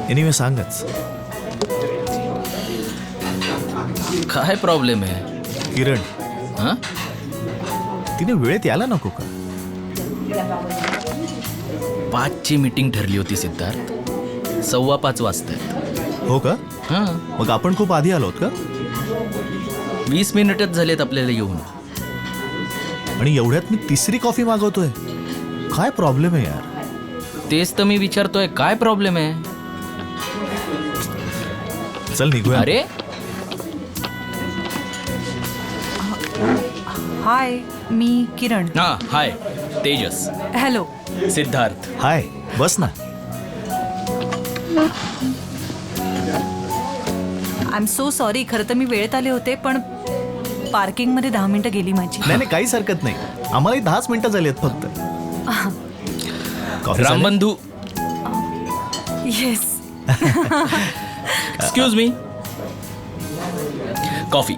एनिवे सांगच. काय प्रॉब्लेम आहे किरण, हा? तिने वेळेत यायला नको का? 5ची मीटिंग ठरली होती सिद्धार्थ, 5:15 वाजतायत. हो का? हा, मग आपण खूप आधी आलोत का? 20 मिनिटच झालेत आपल्याला येऊन. आणि एवढ्यात मी तिसरी कॉफी मागवतोय. काय प्रॉब्लेम आहे यार? तेच तर मी विचारतोय, काय प्रॉब्लेम आहे? चल निघूया. अरे हाय, मी किरण. हा, हाय तेजस. हॅलो. सिद्धार्थ. हाय, बस ना. I am so sorry. खरं तर मी वेळेत आले होते, पण पार्किंगमध्ये 10 मिनिटं गेली माझी. नाही नाही, काहीच हरकत नाही. आम्हालाही 10च मिनिटं झाली आहेत फक्त. कॉफी झाली? Rambandhu. Yes. Excuse me. Coffee.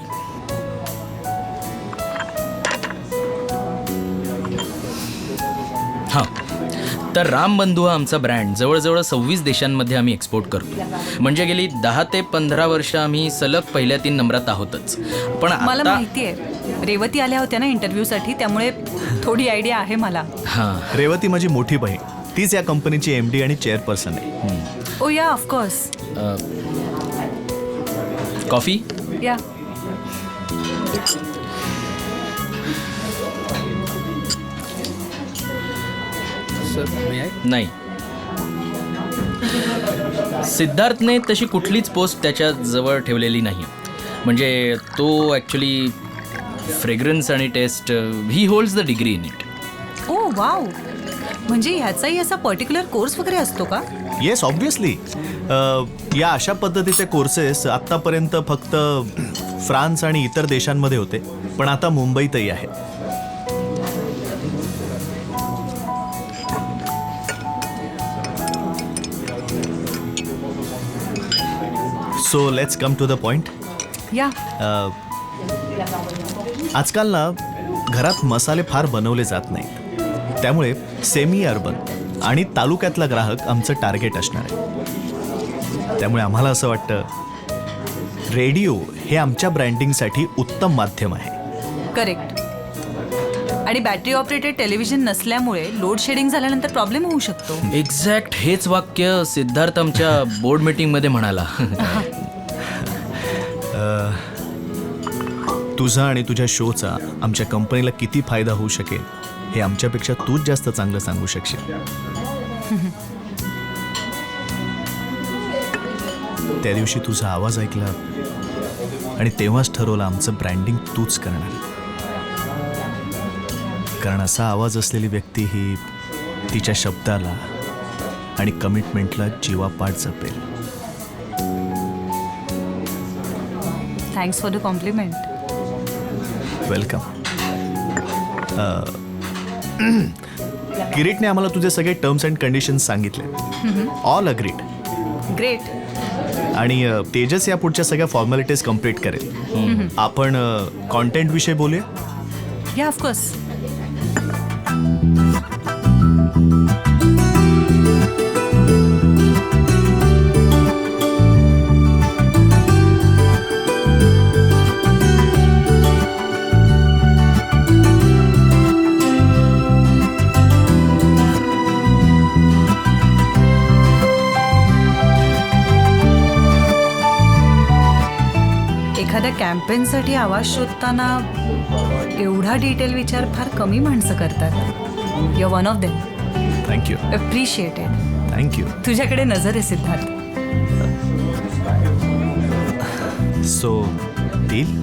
हां, तर रामबंधू हा आमचा ब्रँड जवळजवळ 26 देशांमध्ये आम्ही एक्सपोर्ट करतो. म्हणजे गेली 10 ते 15 वर्ष आम्ही सलग पहिल्या 3 नंबरात आहोतच. पण मला आता माहिती आहे, रेवती आल्या होत्या ना इंटरव्ह्यूसाठी, त्यामुळे थोडी आयडिया आहे मला. हां, रेवती माझी मोठी बहीण. तीच या कंपनीची MD आणि चेअरपर्सन आहे. ओ या, ऑफकोर्स. कॉफी. या. नाही, सिद्धार्थने तशी कुठलीच पोस्ट त्याच्या जवळ ठेवलेली नाही. म्हणजे तो ॲक्च्युली फ्रेग्रन्स आणि टेस्ट, ही holds the degree in it. Oh wow. म्हणजे ह्याचाही असा पर्टिक्युलर कोर्स वगैरे असतो का? Yes, obviously. या अशा पद्धतीचे कोर्सेस आत्तापर्यंत फक्त फ्रान्स आणि इतर देशांमध्ये होते, पण आता मुंबईतही आहेत. So let's come to the point. Yeah. आजकाल ना घरात मसाले फार बनवले जात नाहीत. त्यामुळे सेमी अर्बन आणि तालुक्यातला ग्राहक आमचं टार्गेट असणार आहे. त्यामुळे आम्हाला असं वाटतं रेडिओ हे आमच्या ब्रँडिंगसाठी उत्तम माध्यम आहे. करेक्ट. आणि बॅटरी ऑपरेटेड टेलिव्हिजन नसल्यामुळे लोड शेडिंग झाल्यानंतर प्रॉब्लेम होऊ शकतो. एक्झॅक्ट हेच वाक्य सिद्धार्थ आमच्या बोर्ड मीटिंगमध्ये म्हणाला. तुझा आणि तुझ्या शोचा आमच्या कंपनीला किती फायदा होऊ शकेल हे आमच्यापेक्षा तूच जास्त चांगलं सांगू शकशील. त्या दिवशी तुझा आवाज ऐकला आणि तेव्हाच ठरवलं आमचं ब्रँडिंग तूच करणार. कारण असा आवाज असलेली व्यक्ती ही तिच्या शब्दाला आणि कमिटमेंटला जीवापाड जपेल. Thanks for the compliment. Welcome. किरीटने आम्हाला तुझे सगळे टर्म्स अँड कंडिशन्स सांगितले. All agreed. ग्रेट. आणि तेजस या पुढच्या सगळ्या फॉर्मॅलिटीज कम्प्लीट करेल. आपण कॉन्टेंट विषयी बोलूया. या, ऑफकोर्स. एखाद्या कॅम्पेनसाठी आवाज शोधताना एवढा डिटेल विचार फार कमी माणसं करतात. You are one of them. Thank you. Appreciated. Thank you. तुझ्याकडे नजर आहे Siddharth. So deal.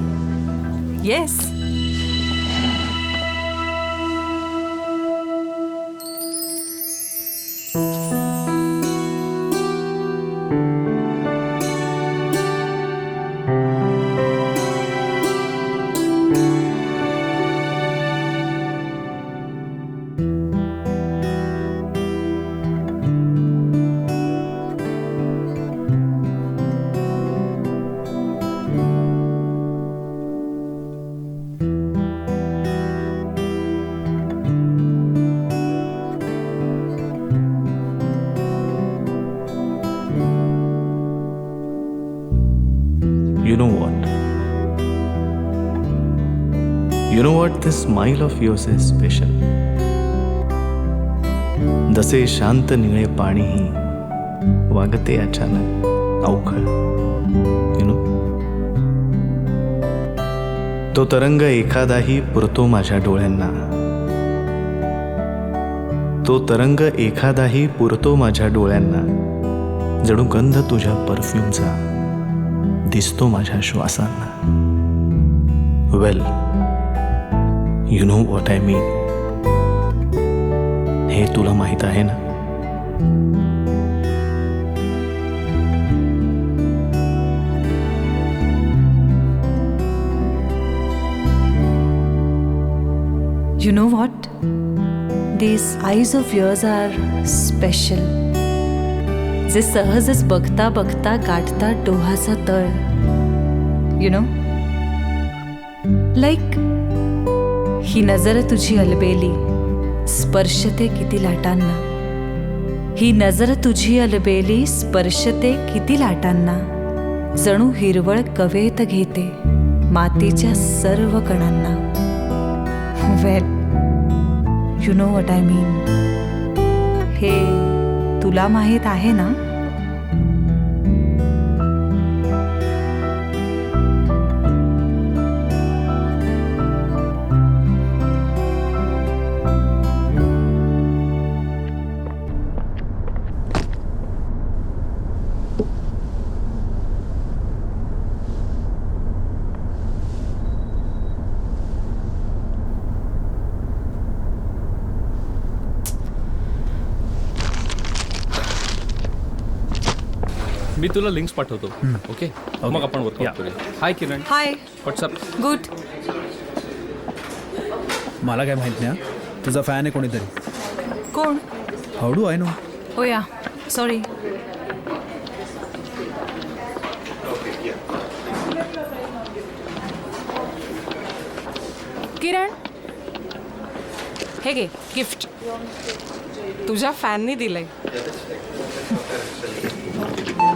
Yes. You know what this smile of yours is special. जसे शांत निळे पाणीही वागते अचानक अवखळ. यु नो, तो तरंग एखादाही पुरतो माझ्या डोळ्यांना. तो तरंग एखादाही पुरतो माझ्या डोळ्यांना. जणू गंध तुझ्या परफ्यूमचा दिसतो माझ्या श्वासांना. Well, you know what I mean. हे तुला माहित आहे ना. You know what? These eyes of yours are special. जे सहजच बघता बघता गाठतात डोहाचा तळ. You know? Like ही नजर तुझी अलबेली स्पर्शते किती लाटांना. ही नजर तुझी अलबेली स्पर्शते किती लाटांना. जणू हिरवळ कवेत घेते मातीच्या सर्व कणांना. Well, you know what I mean. हे तुला माहीत आहे ना. मी तुला लिंक्स पाठवतो. ओके, मग आपण वर्कआउट करूया. हाय किरण. हाय. व्हॉट्सअप. गुड. मला काय माहित नाही हा. तुझा फॅन आहे कोणीतरी. कोण? How do I know. Oh yeah, sorry. Kiran, हे घे गिफ्ट. तुझ्या फॅननी दिलंय.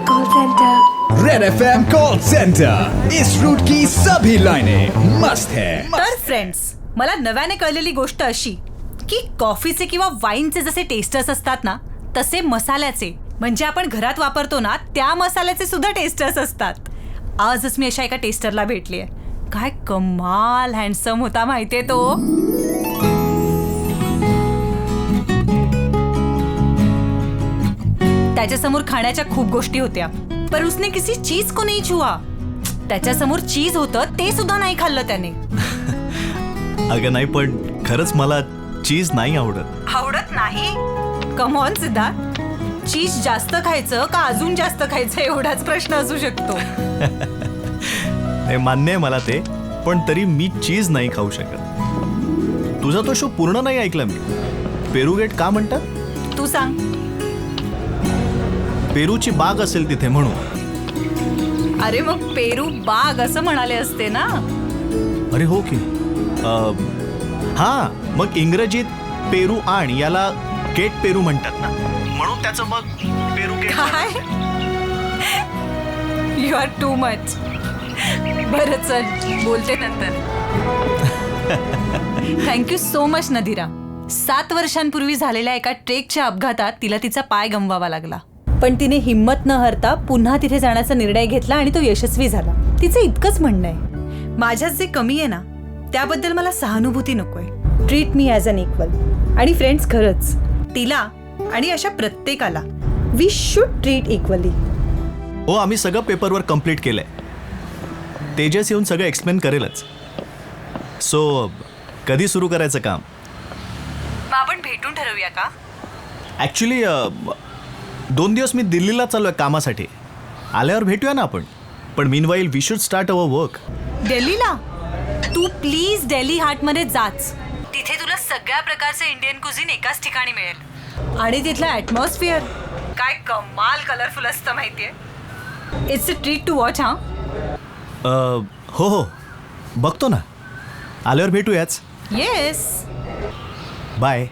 Call centre. Red FM call centre. इस रूट की सभी लाइनें मस्त है. तर फ्रेंड्स, मला नव्याने कळलेली गोष्ट अशी की कॉफीचे किंवा वाईनचे जसे टेस्टर्स असतात ना, तसे मसाल्याचे म्हणजे आपण घरात वापरतो ना त्या मसाल्याचे सुद्धा टेस्टर्स असतात. आजच मी अशा एका टेस्टरला भेटली आहे. काय कमाल हँडसम होता माहितीये तो. त्याच्यासमोर खाण्याच्या खूप गोष्टी होत्या, पर उसने किसी चीज को नहीं छुआ. त्याच्यासमोर चीज होतं ते सुद्धा नाही खाल्लं त्याने. अगं नाही, पण खरंच मला चीज नाही आवडत. आवडत नाही? कम ऑन सिद्धार्थ, चीज जास्त खायचं का अजून जास्त खायचं एवढाच प्रश्न असू शकतो. हे मान्य आहे मला ते, पण तरी मी चीज नाही खाऊ शकत. तुझा तो शो पूर्ण नाही ऐकला मी. पेरू गेट का म्हणतात? तू सांग. पेरूची बाग असेल तिथे म्हणून. अरे मग पेरू बाग असं म्हणाले असते ना. अरे हो की. हा, मग इंग्रजीत पेरू आण याला गेट पेरू म्हणतात ना, म्हणून त्याचं मग पेरू गेट. काय? You are too much. बरं चल, बोलते नंतर. Thank you so much नदीरा. 7 वर्षांपूर्वी झालेल्या एका ट्रेकच्या अपघातात तिला तिचा पाय गमवावा लागला, पण तिने हिंमत न हरता पुन्हा तिथे जाण्याचा निर्णय घेतला आणि तो यशस्वी झाला. तिचं इतकंच म्हणणं आहे, माझ्यात जे कमी आहे ना त्याबद्दल मला सहानुभूती नकोय. Treat me as an equal. आणि फ्रेंड्स, खरंच तिला आणि अशा प्रत्येकाला वी शुड ट्रीट इक्वली. हो, आम्ही सगळं पेपरवर कम्प्लीट केलंय. तेजस येऊन सगळं एक्सप्लेन करेलच. सो कधी सुरू करायचं काम? आपण भेटून ठरवूया का? ॲक्च्युली 2 दिवस मी दिल्लीला चालू आहे कामासाठी. आल्यावर भेटूया ना आपण. पण meanwhile we should start our work. दिल्लीला? तू प्लीज दिल्ली हार्टमध्ये जाच. तिथे तुला सगळ्या प्रकारचे इंडियन कुझिन एकाच ठिकाणी मिळेल. आणि तिथलं ॲटमॉस्फिअर काय कमाल कलरफुल असतं माहितीये. It's a treat to watch. हा हो हो, बघतो ना. आल्यावर भेटूयाच. येस. बाय.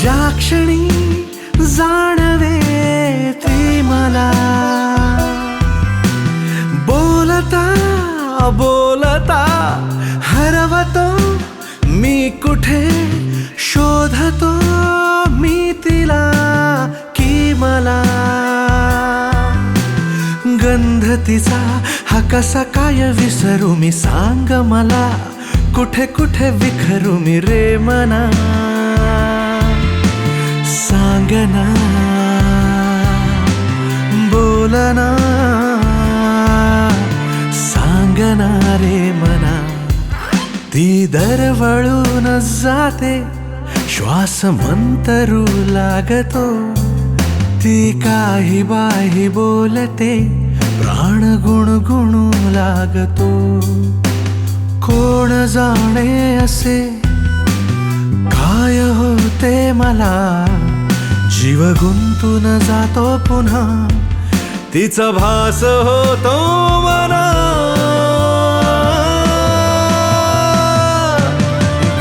ज्या क्षणी जाणवे ती मला, बोलता बोलता हरवतो मी कुठे, शोधतो मी तिला की मला. गंध तिचा हा कसा काय विसरू मी, सांग मला कुठे कुठे विखरू मी रे मना. सांगना बोलना सांगना रे मना. ती दरवळून जाते, श्वास मंतरू लागतो, ती काही बाही बोलते, प्राण गुणगुणू लागतो. कोण जाणे असे काय होते मला, जीव गुंतून जातो पुन्हा, तिचा भास होतो मना.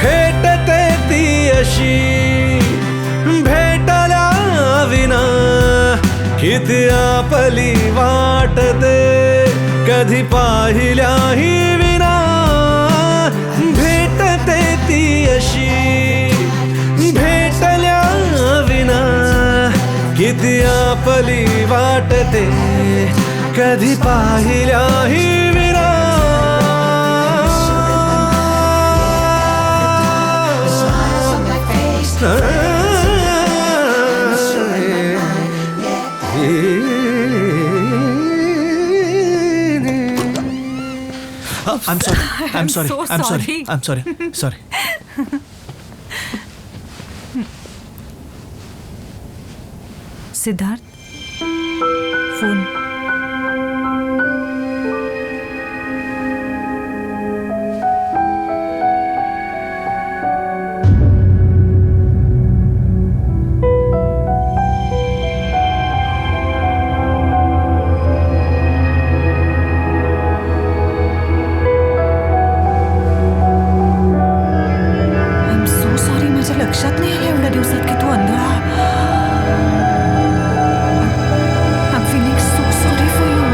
भेटते ती अशी भेटल्या विना, किती आपली वाटते कधी पाहिल्याही विना. भेटते ती अशी भेटल्या विना, किती आपली वाटते कधी पाहिल्याही विना. I'm sorry. सिद्धार्थ, फोन. लक्षात नाही आलं एवढ्या दिवसात की तू आंधळा. I'm feeling so sorry for you.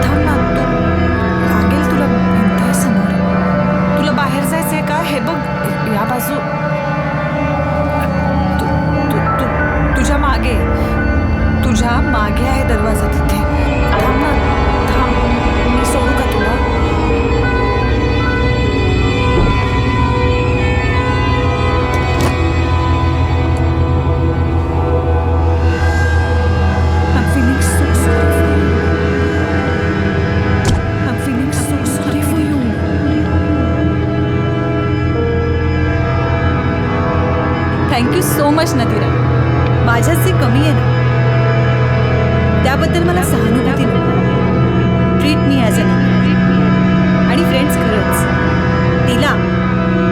थांब ना, तू लागेल तुला भिंत आहे समोर. तुला बाहेर जायचंय का? हे बघ या बाजू. तुझ्या मागे आहे दरवाजा तिथे. थांब ना, थांब. मी सोडू का तुला? I'm feeling so sorry for you. Thank you so much Nadira. माझ्यात जे कमी आहे ना त्याबद्दल मला सहानुभूती नको. ट्रीट मी ॲज अन आणि फ्रेंड्स खरंच तिला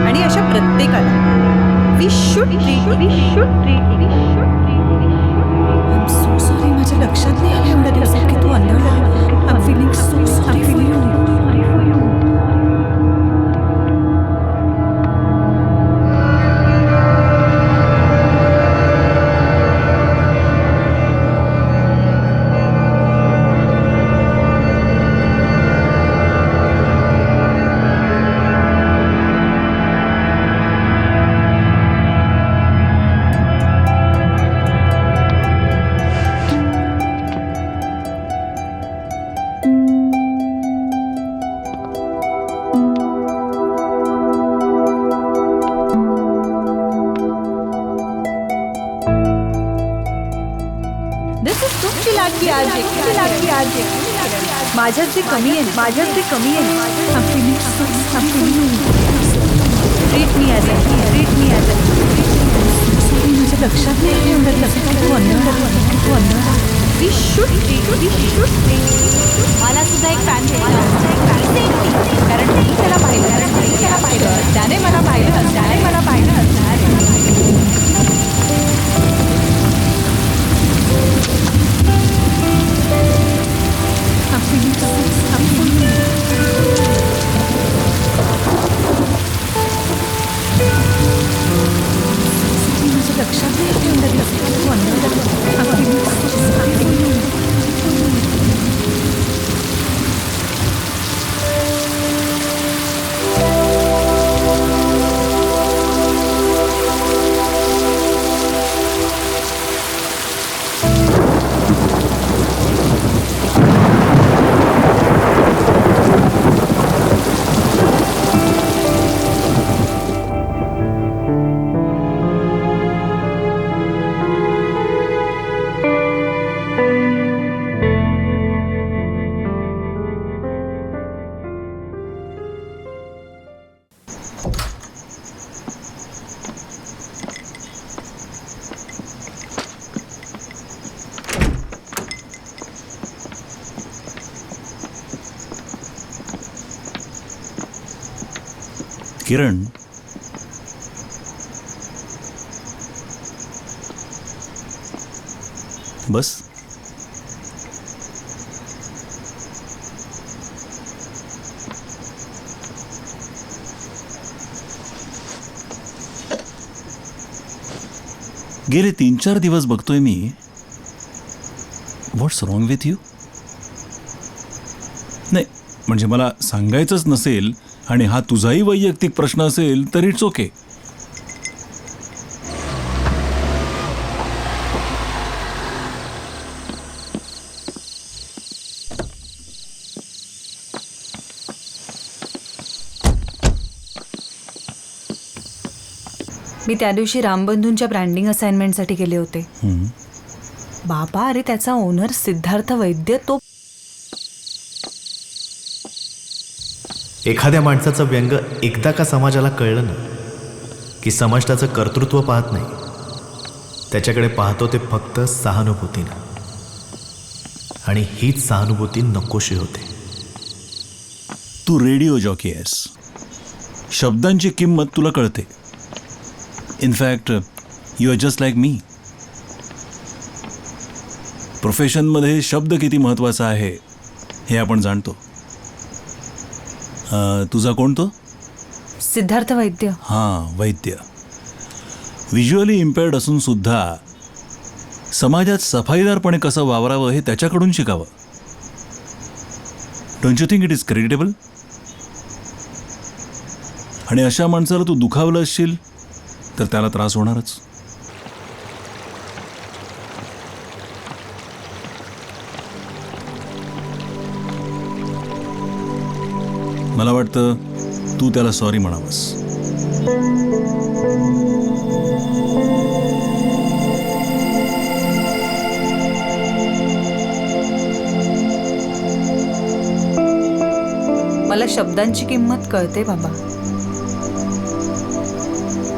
आणि अशा प्रत्येकाला we should treat. I am so sorry. माझ्या लक्षात नाही आलं एवढ्या दिवसात की तू आंधळा. I am feeling so sorry for you. माझ्यात जे कमी आहे, ट्रीट मी ॲज माझ्या लक्षात नाही एवढं लक्षात तू अंधळा. वी शुड मला सुद्धा एक फॅन कारण मी त्याला पाहिलं, त्याने मला पाहिलं. किरण, बस. गेले 3-4 दिवस बघतोय मी. व्हॉट्स रॉंग विथ यू? नाही, म्हणजे मला सांगायचंच नसेल आणि हा तुझाही वैयक्तिक प्रश्न असेल तर इट्स ओके. मी त्या दिवशी रामबंधूंच्या ब्रँडिंग असाइनमेंटसाठी गेले होते. बाबा, अरे त्याचा ओनर सिद्धार्थ वैद्य, तो एखाद्या माणसाचं व्यंग एकदा का समाजाला कळलं ना की समाज त्याचं कर्तृत्व पाहत नाही, त्याच्याकडे पाहतो ते फक्त सहानुभूतीनं. आणि हीच सहानुभूती नकोशी होते. तू रेडिओ जॉकी आहेस, शब्दांची किंमत तुला कळते. In fact you are just like me. प्रोफेशनमध्ये शब्द किती महत्त्वाचा आहे हे आपण जाणतो. तुझा कोण तो? सिद्धार्थ वैद्य. हां, वैद्य. व्हिज्युअली इम्पेअर्ड असून सुद्धा समाजात सफाईदारपणे कसं वावरावं हे त्याच्याकडून शिकावं. Don't you think it is creditable? आणि अशा माणसाला तू दुखावलं असशील तर त्याला त्रास होणारच. मला वाटतं तू त्याला सॉरी म्हणावंस. मला शब्दांची किंमत कळते बाबा.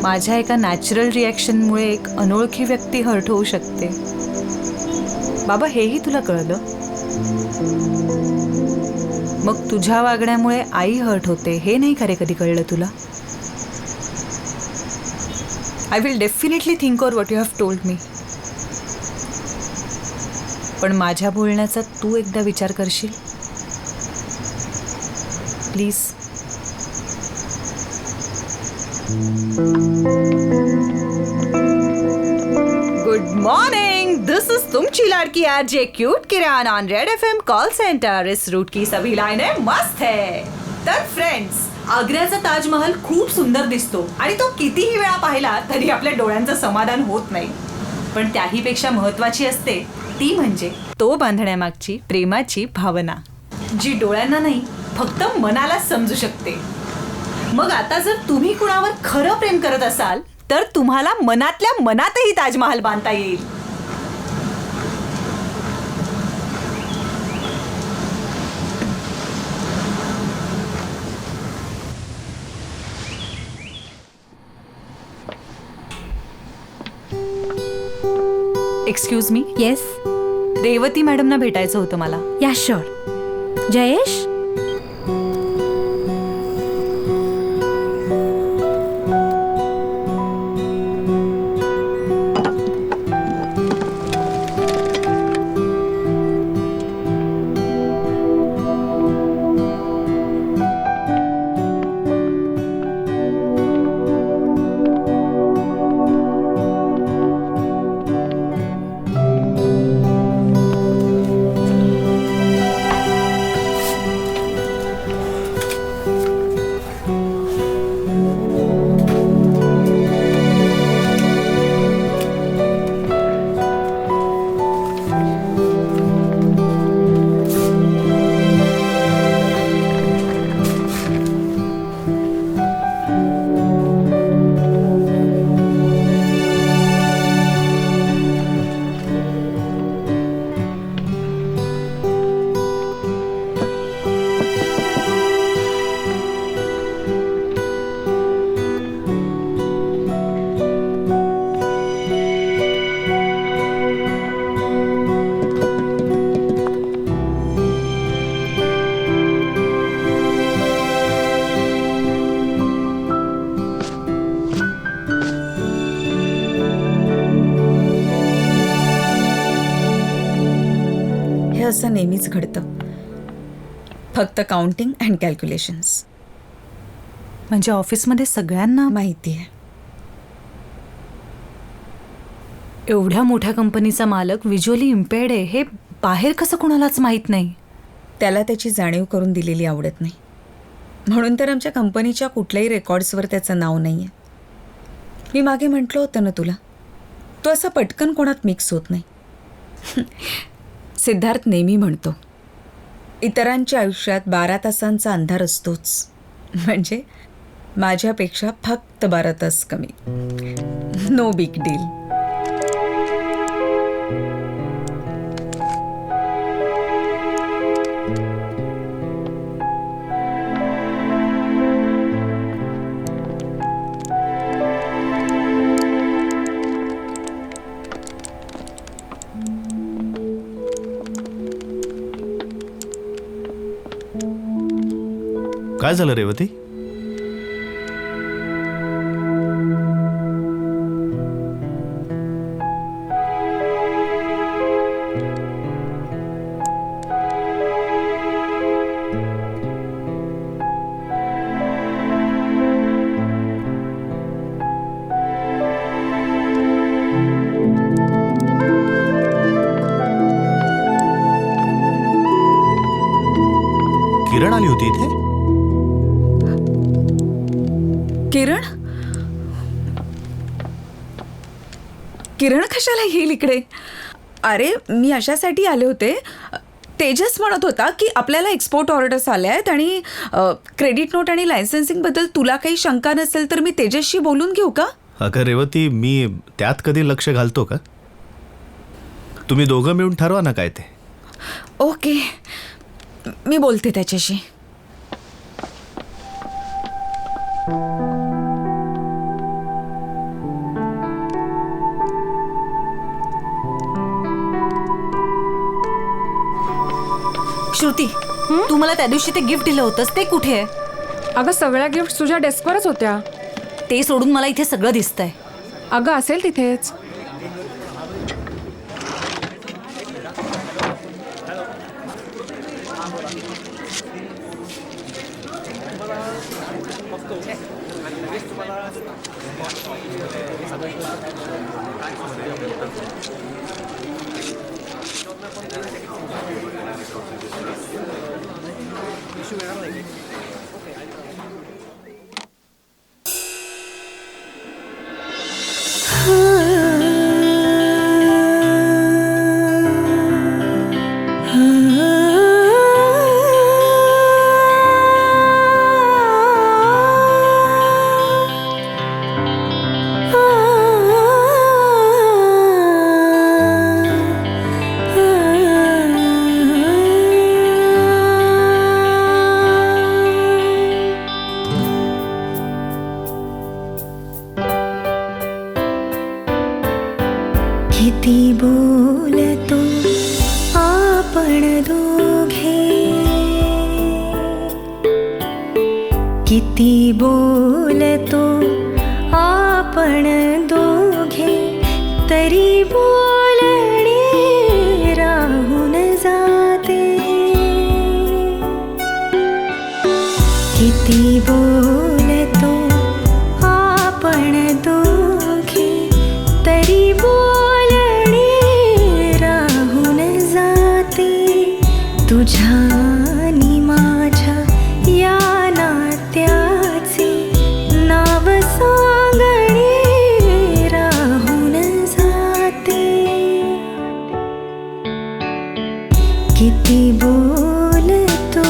माझ्या एका नॅचरल रिॲक्शनमुळे एक अनोळखी व्यक्ती हर्ट होऊ शकते. बाबा, हेही तुला कळलं? मग तुझ्या वागण्यामुळे आई हर्ट होते हे नाही खरे कधी कळलं तुला? I will definitely think over what you have told me. पण माझ्या बोलण्याचा तू एकदा विचार करशील please? Good morning, this is तुमची लाडकी RJ cute Kiran on red FM call centre. इस रूट की सभी लाइनें मस्त है. तर फ्रेंड्स, आग्र्याचा ताजमहल खूप सुंदर दिसतो आणि तो कितीही वेळा पाहिला तरी आपल्या डोळ्यांचं समाधान होत नाही. पण त्याही पेक्षा महत्वाची असते ती म्हणजे तो बांधण्यामागची प्रेमाची भावना, जी डोळ्यांना नाही फक्त मनाला समजू शकते. मग आता जर तुम्ही कुणावर खरं प्रेम करत असाल तर तुम्हाला मनातल्या मनातही ताजमहाल बांधता येईल. Excuse me. येस. रेवती मॅडमना भेटायचं होतं मला. या शुअर. जयेश, असं नेहमीच घडतं, फक्त काउंटिंग अँड कॅल्क्युलेशन्स. म्हणजे ऑफिसमध्ये सगळ्यांना माहिती आहे. एवढ्या मोठ्या कंपनीचा मालक व्हिज्युअली इम्पेअर्ड आहे हे बाहेर कसं कोणालाच माहीत नाही. त्याला त्याची जाणीव करून दिलेली आवडत नाही, म्हणून तर आमच्या कंपनीच्या कुठल्याही रेकॉर्ड्सवर त्याचं नाव नाही आहे. मी मागे म्हटलं होतं ना तुला, तो असं पटकन कोणात मिक्स होत नाही. सिद्धार्थ नेहमी म्हणतो, इतरांच्या आयुष्यात 12 तासांचा अंधार असतोच, म्हणजे माझ्यापेक्षा फक्त 12 तास कमी. No big deal. काय झालं रेवती? किरण आली होती इथे? किरण? किरण कशाला येईल इकडे? अरे मी अशासाठी आले होते, तेजस म्हणत होता की आपल्याला एक्सपोर्ट ऑर्डर्स आल्या आहेत आणि क्रेडिट नोट आणि लायसन्सिंगबद्दल तुला काही शंका नसेल तर मी तेजसशी बोलून घेऊ का? अगं रेवती, मी त्यात कधी लक्ष घालतो का? तुम्ही दोघं मिळून ठरवा ना काय ते. ओके, मी बोलते त्याच्याशी. श्रुती, तू मला त्या दिवशी ते गिफ्ट दिलं होतंस ते कुठे आहे? अगं सगळ्या गिफ्ट तुझ्या डेस्कवरच होत्या. ते सोडून मला इथे सगळं दिसतंय. अगं असेल तिथेच. किती बोलतो आपण दोघे, किती बोलतो आपण दोघे, तरी बोलणे राहून जाते. किती बोलतो आपण दोघे, तरी तुझ्या आणि माझ्या या नात्याचे नाव सांगणे राहून जाते. किती बोलतो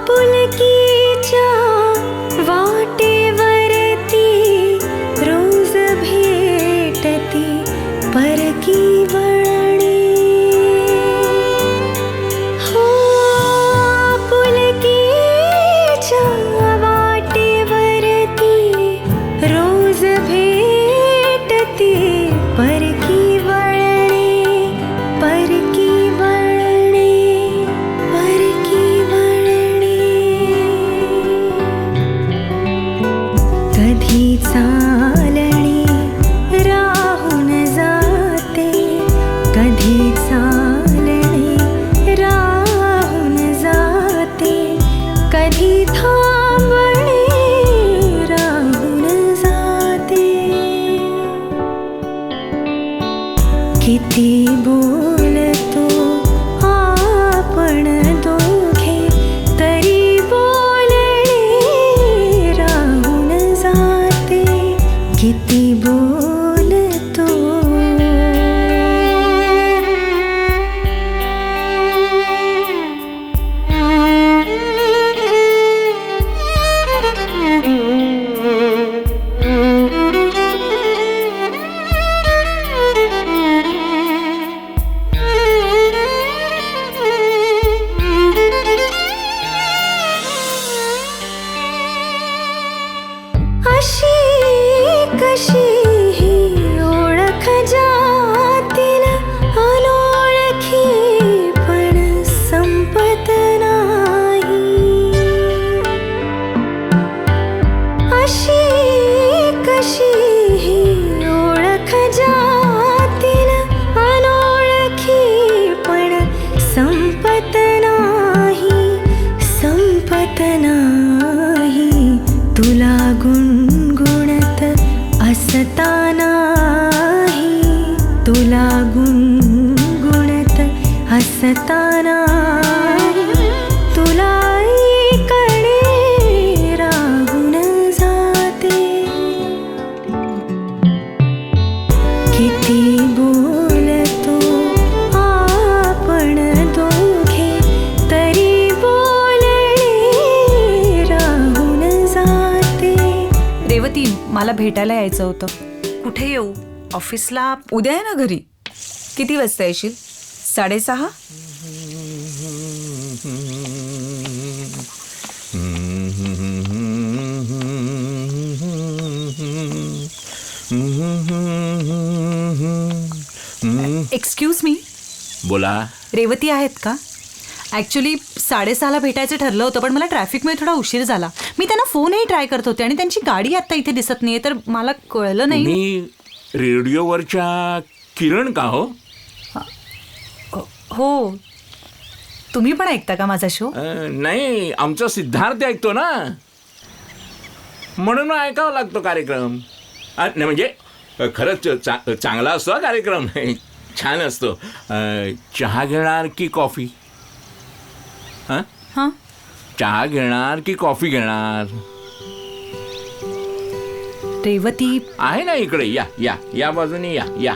आपुलकीच्या कधी चालणे राहून जाते, कधी चालणे राहून जाते, कधी थांबणे राहून जाते. किती बोलतो आपण दोघे तरी बोलणे राहून जाते, किती बोलतो. अशी कशी ही ओळख जातील अनोळखी पण संपत नाही. अशी कशी ही ओळख जातील अनोळखी पण संपत नाही, संपत नाही. तुला गुणगुणत असतानाही, तुला गुणगुणत असतानाही, तुला ऐकणे राहून जाते. किती बोलतो आपण दोघे तरी बोलणे राहून जाते. रेवती, मला भेटायला यायचं होतं. कुठे येऊ? ऑफिसला? उद्या आहे ना घरी. किती वाजता येशील? 6:30? एक्सक्यूज मी, बोला. रेवती आहेत का? ॲक्च्युली 6:30ला भेटायचं ठरलं होतं, पण मला ट्रॅफिकमुळे थोडा उशीर झाला. मी त्यांना फोनही ट्राय करत होते आणि त्यांची गाडी आत्ता इथे दिसत नाहीये, तर मला कळलं नाही. मी रेडिओवरच्या किरण का हो? हो, तुम्ही पण ऐकता का माझा शो? नाही, आमचा सिद्धार्थ ऐकतो ना, म्हणून ऐकावा लागतो कार्यक्रम. नाही म्हणजे खरंच चांगला असतो हा कार्यक्रम, छान असतो. चहा घेणार की कॉफी? हां, चहा घेणार की कॉफी घेणार? रेवती आहे ना इकडे, या या या बाजूने या या.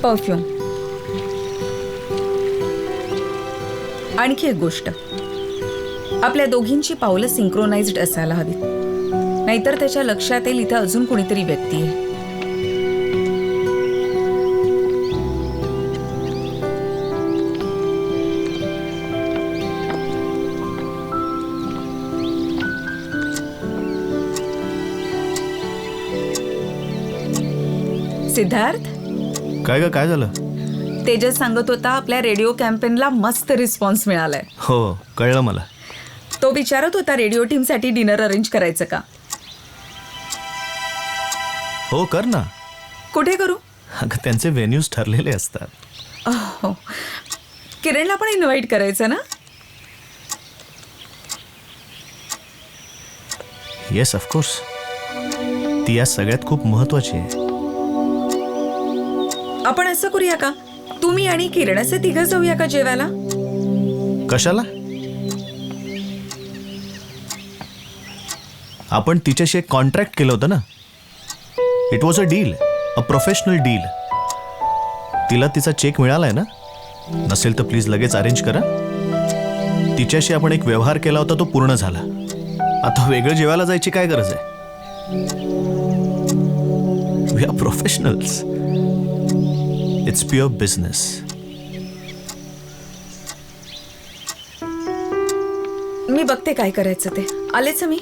परफ्यूम. आणखी एक गोष्ट, आपल्या दोघींची पावलं सिंक्रोनाइज्ड असायला हवीत, नाहीतर त्याच्या लक्षात येईल इथे अजून कोणीतरी व्यक्ती आहे. सिद्धार्थ, काय काय झालं? तेजस सांगत होता आपल्या रेडिओ कॅम्पेनला मस्त रिस्पॉन्स मिळालाय. हो, कळलं मला. तो विचारत होता रेडिओ टीमसाठी डिनर अरेंज करायचं का. हो, कर ना. कुठे करू? अगं, त्यांचे व्हेन्यूज ठरलेले असतात. हो, किरणला पण इन्व्हाइट करायचं ना. Yes, of course. ती या सगळ्यात खूप महत्वाची आहे. आपण असं करूया का, तुम्ही आणि किरणाचे तिघं जाऊया का जेवायला? कशाला? आपण तिच्याशी एक कॉन्ट्रॅक्ट केलं होतं ना. It was a deal, a professional deal. तिला तिचा चेक मिळालाय ना. नसेल तर प्लीज लगेच अरेंज करा. तिच्याशी आपण एक व्यवहार केला होता, तो पूर्ण झाला. आता वेगळं जेवायला जायची काय गरज आहे? We are professionals. It's pure business. मी बघते काय करायचं ते. आलेच मी.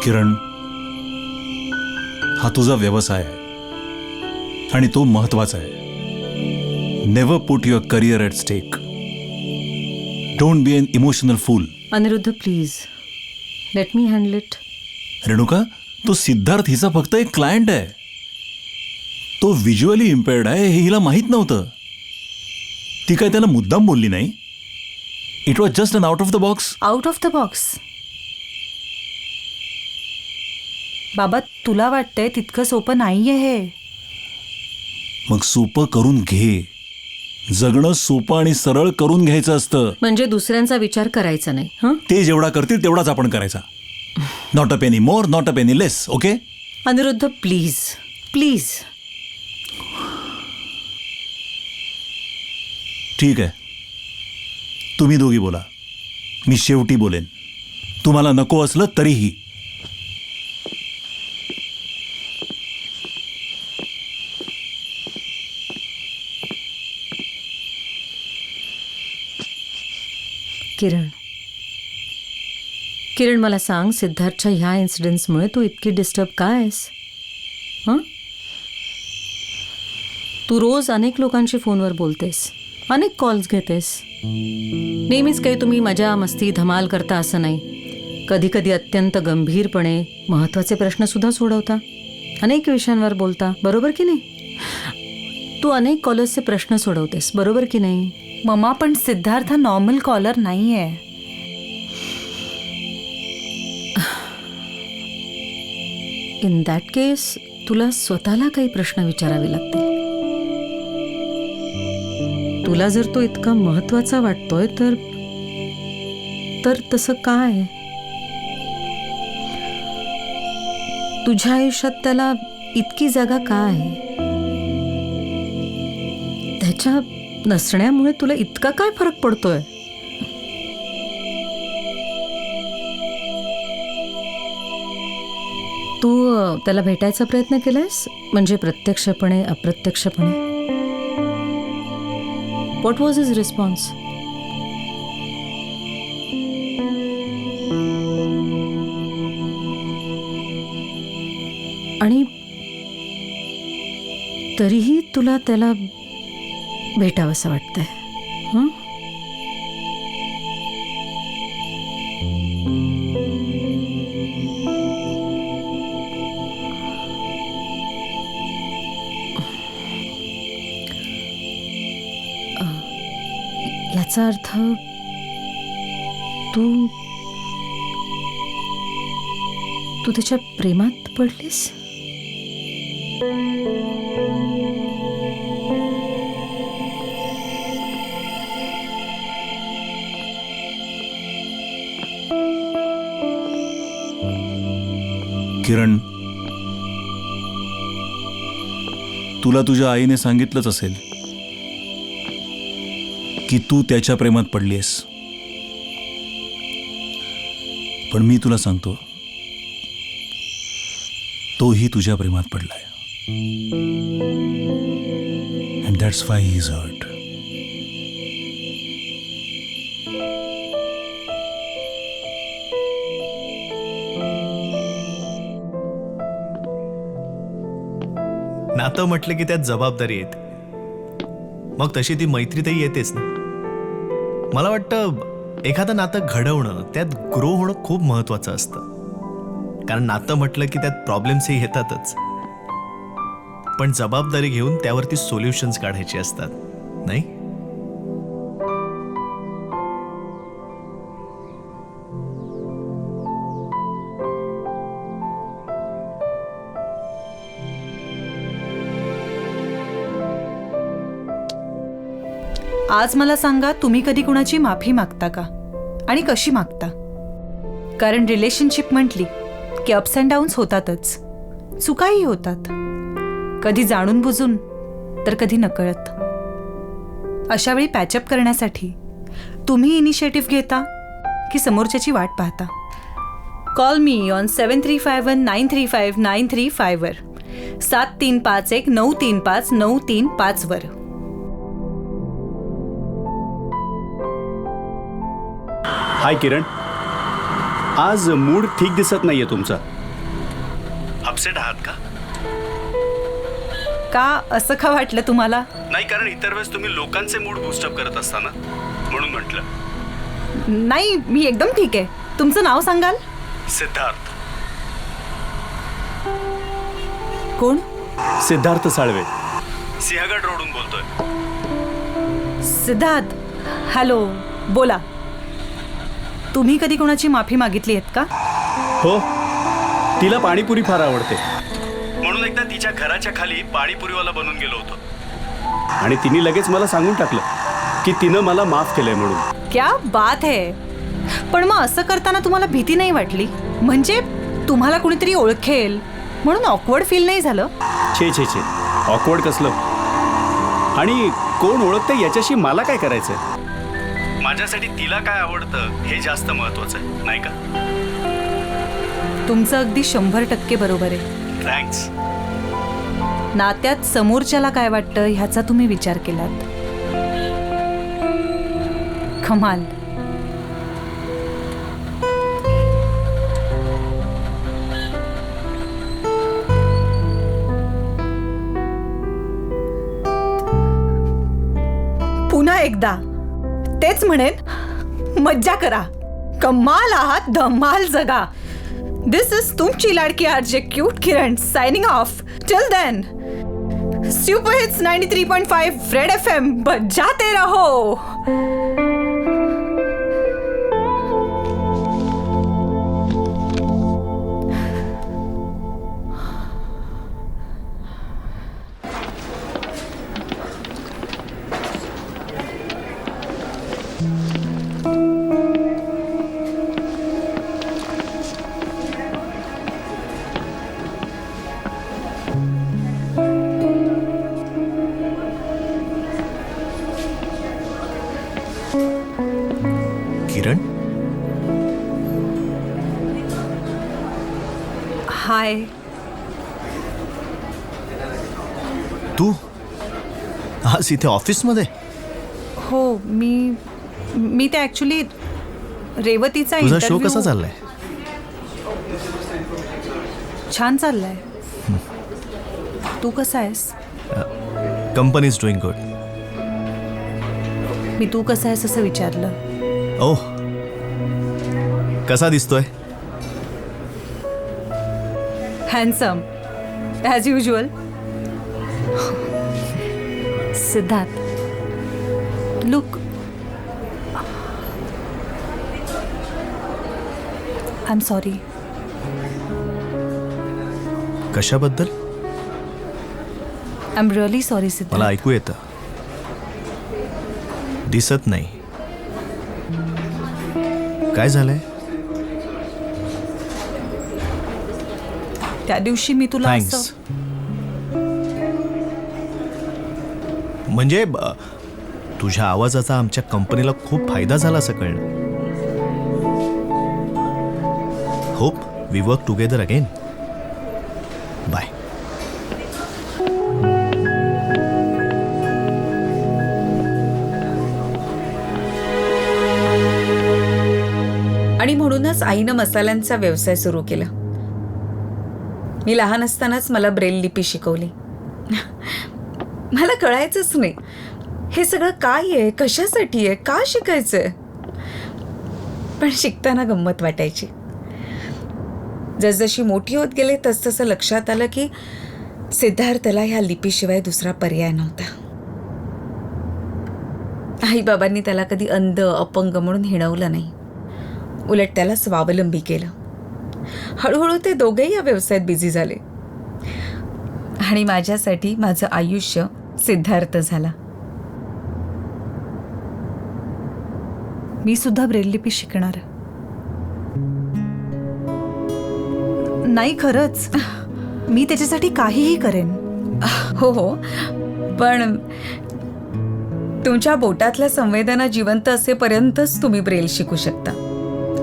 किरण, हा तुझा व्यवसाय आहे आणि तो महत्वाचा आहे. Never put your career at stake. Don't be an emotional fool. Aniruddha please let me handle it. Renuka, तो सिद्धार्थ हिचा फक्त एक क्लायंट आहे. तो व्हिज्युअली इम्पेअर्ड आहे हे हिला माहीत नव्हतं. ती काय त्याला मुद्दाम बोलली नाही. It was just an out of the box. Out of the box? बाबा, तुला वाटतंय तितकं सोपं नाहीये हे. मग सोपं करून घे. जगणं सोपं आणि सरळ करून घ्यायचं असतं. म्हणजे दुसऱ्यांचा विचार करायचा नाही. हं? ते जेवढा करतील तेवढाच आपण करायचा. Not a penny more, not a penny less. Okay Aniruddha please please. ठीक आहे, तुम्ही दोघी बोला. मी शेवटी बोलेन. तुम्हाला नको असलं तरीही. किरण, किरण मला सांग, सिद्धार्थच्या ह्या इन्सिडेंट्समुळे तू इतकी डिस्टर्ब काय आहेस? हं? तू रोज अनेक लोकांशी फोनवर बोलतेस, अनेक कॉल्स घेतेस. नेहमीच काही तुम्ही मजा मस्ती धमाल करता असं नाही. कधी कधी अत्यंत गंभीरपणे महत्त्वाचे प्रश्नसुद्धा सोडवता. अनेक विषयांवर बोलता, बरोबर की नाही? तू अनेक कॉलर्सचे प्रश्न सोडवतेस, बरोबर की नाही? मम्मा, पण सिद्धार्थ हा नॉर्मल कॉलर नाहीये. इन दॅट केस तुला स्वतःला काही प्रश्न विचारावे लागतील. तुला जर तो इतका महत्वाचा वाटतोय तर तसं काय? तुझ्या आयुष्यात त्याला इतकी जागा का आहे? त्याच्या नसण्यामुळे तुला इतका काय फरक पडतोय? तू त्याला भेटायचा प्रयत्न केलायस? म्हणजे प्रत्यक्षपणे अप्रत्यक्षपणे? What was his response? आणि तरीही तुला त्याला भेटावंसं वाटतंय? हं? याचा अर्थ तू त्याच्या प्रेमात पडलीस? किरण, तुला तुझ्या आईने सांगितलंच असेल की तू त्याच्या प्रेमात पडलीस. पण मी तुला सांगतो, तोही तुझ्या प्रेमात पडलाय. And that's why he is hurt. नातं म्हटलं की त्यात जबाबदारी येते. मग तशी ती मैत्रीतही येतेच ना. मला वाटतं एखादं नातं घडवणं, त्यात ग्रो होणं खूप महत्वाचं असतं. कारण नातं म्हटलं की त्यात प्रॉब्लेम्सही येतातच. पण जबाबदारी घेऊन त्यावरती सोल्युशन्स काढायचे असतात, नाही? आज मला सांगा, तुम्ही कधी कुणाची माफी मागता का? आणि कशी मागता? कारण रिलेशनशिप म्हटली की अप्स अँड डाऊन्स होतातच, चुकाही होतात, कधी जाणून बुजून तर कधी नकळत. अशा वेळी पॅचअप करण्यासाठी तुम्ही इनिशिएटिव्ह घेता की समोरच्याची वाट पाहता? कॉल मी ऑन 7351935935 वर, 7351935935 वर. हाय किरण, आज मूड ठीक दिसत नाहीये तुमचा. अपसेट आहात का? का असं का वाटलं तुम्हाला? नाही, कारण इतर वेळेस तुम्ही लोकांचे मूड बूस्टअप करत असता ना, म्हणून म्हटलं. नाही, मी एकदम ठीक आहे. तुमचं नाव सांगाल? सिद्धार्थ. कोण? सिद्धार्थ साळवे, सिंहगड रोडून बोलतोय. सिद्धार्थ, हॅलो, बोला. तुम्ही कधी कोणाची माफी मागितली आहेत का? हो, तिला पाणीपुरी फार आवडते, म्हणून एकदा तिच्या घराच्या खाली पाणीपुरीवाला बनून गेलो होतो आणि तिने लगेच मला सांगून टाकलं की तिनं मला माफ केलंय म्हणून. क्या बात है. पण मग असं करताना तुम्हाला भीती नाही वाटली? म्हणजे तुम्हाला कुणीतरी ओळखेल म्हणून ऑकवर्ड फील नाही झालं? छे छे छे, ऑकवर्ड कसलं? आणि कोण ओळखते याच्याशी मला काय करायचंय? माझ्यासाठी तिला काय आवडतं हे जास्त महत्वाचं आहे, नाही का? तुमचं अगदी 100% बरोबर आहे. थँक्स. नात्यात समोरच्याला काय वाटतं ह्याचा तुम्ही विचार केलात. कमाल. पुन्हा एकदा तेच म्हणेन, मज्जा करा, कमाल आहात, धमाल जगा. दिस इज तुमची लाडकी RJ cute Kiran signing off. Till then, super hits 93.5 red FM बजाते रहो. किरण, हाय. तू आज इथे ऑफिसमध्ये? हो, मी ते ॲक्च्युली रेवतीचा तुझा शो इंटरव्ह्यू. कसा चाललाय? छान चाललाय. तू कसा आहेस? Company is doing good. मी तू कसा आहेस असं विचारलं. ओह, कसा दिसतोय? Handsome as usual. Siddharth, look, I am sorry. कशाबद्दल? I am really sorry Siddharth. मला ऐकू येतं, दिसत नाही. काय झालंय? त्या दिवशी मी तुला थँक्स. असं म्हणजे तुझ्या आवाजाचा आमच्या कंपनीला खूप फायदा झाला असं कळलं. Hope we work together again. Bye. आणि म्हणूनच आईनं मसाल्यांचा व्यवसाय सुरू केला. मी लहान असतानाच मला ब्रेल लिपी शिकवली. मला कळायचंच नाही हे सगळं काय आहे, कशासाठी आहे, का शिकायचंय. पण शिकताना गंमत वाटायची. जसजशी मोठी होत गेले तसतसं लक्षात आलं की सिद्धार्थला ह्या लिपीशिवाय दुसरा पर्याय नव्हता. आईबाबांनी त्याला कधी अंध अपंग म्हणून हिणवलं नाही, उलट त्याला स्वावलंबी केलं. हळूहळू ते दोघेही या व्यवसायात बिझी झाले आणि माझ्यासाठी माझं आयुष्य सिद्धार्थ झाला. मी सुद्धा ब्रेल लिपी शिकणार. नाही, खरंच मी त्याच्यासाठी काहीही करेन. हो हो, पण तुमच्या बोटातल्या संवेदना जिवंत असेपर्यंतच तुम्ही ब्रेल शिकू शकता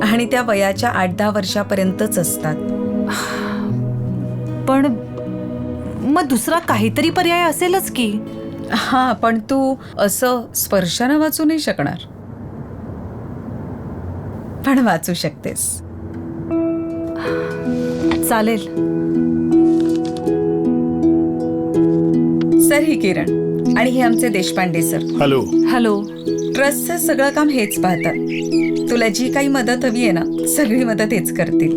आणि त्या वयाच्या 8-10 वर्षापर्यंतच असतात. पण मग दुसरा काहीतरी पर्याय असेलच की. हां, पण तू असं स्पर्शानं वाचू नाही शकणार, पण वाचू शकतेस. चालेल. सर, ही किरण आणि हे आमचे देशपांडे सर. हॅलो. हॅलो. ट्रस्टचं सगळं काम हेच पाहतात. तुला जी काही मदत हवी आहे ना, सगळी मदत हेच करतील.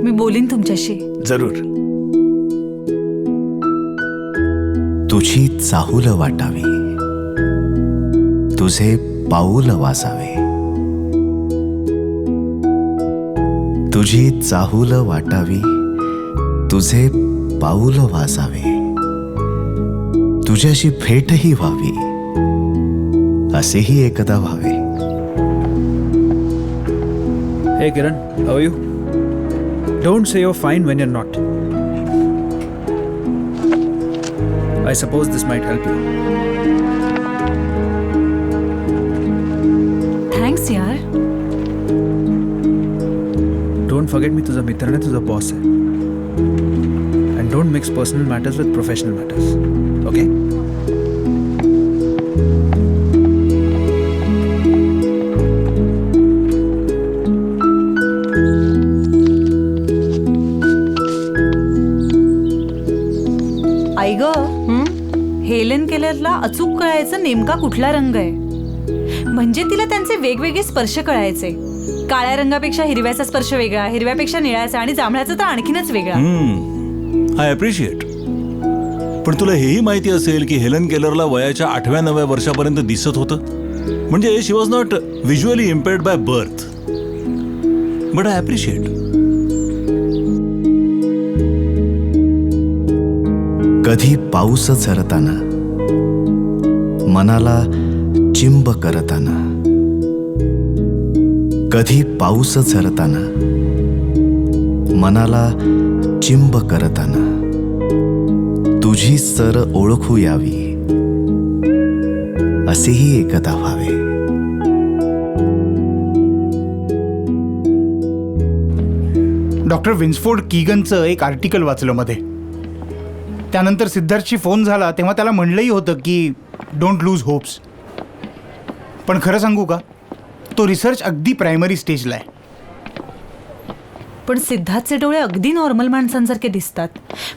मी बोलीन तुमच्याशी. जरूर. तुझी चाहूल वाटावी, तुझे पाऊल वाजावे. तुझी चाहूल वाटावी, तुझे पाऊल वाजावे. तुझ्याशी भेटही व्हावी, असेही एकदा व्हावे. Hey Kiran, how are you? Don't say you're fine when you're not. I suppose this might help you. Thanks यार. Don't forget मी तुझा मित्र नाही, तुझा बॉस आहे. And don't mix personal matters with professional matters. Okay? आई ग, हेलेन केलरला अचूक कळायचं नेमका कुठला रंग आहे. म्हणजे तिला त्यांचे वेगवेगळे स्पर्श कळायचे. काळ्या रंगापेक्षा हिरव्याचा स्पर्श वेगळा, हिरव्यापेक्षा निळ्याचा आणि जांभळ्याचा तर आणखीनच वेगळा. I appreciate. पण तुला हेही माहिती असेल की हेलन केलरला वयाच्या 8व्या-9व्या वर्षापर्यंत दिसत होतं. म्हणजे she was not visually impaired by birth. But I appreciate. कधी पाऊस झरताना, मनाला चिंब करताना. कधी पाऊस झरताना, मनाला चिंब करताना. तुझी सर ओळखू यावी, असेही एकदा व्हावे. डॉक्टर विन्सफोर्ड कीगनचं एक आर्टिकल वाचलं मध्ये. त्यानंतर सिद्धार्थशी फोन झाला तेव्हा त्याला म्हणलंही होतं की डोंट लूज होप्स. पण खरं सांगू का, तो रिसर्च अगदी प्रायमरी स्टेजला आहे. पण सिद्धार्थचे डोळे अगदी नॉर्मल माणसांसारखे दिसतात.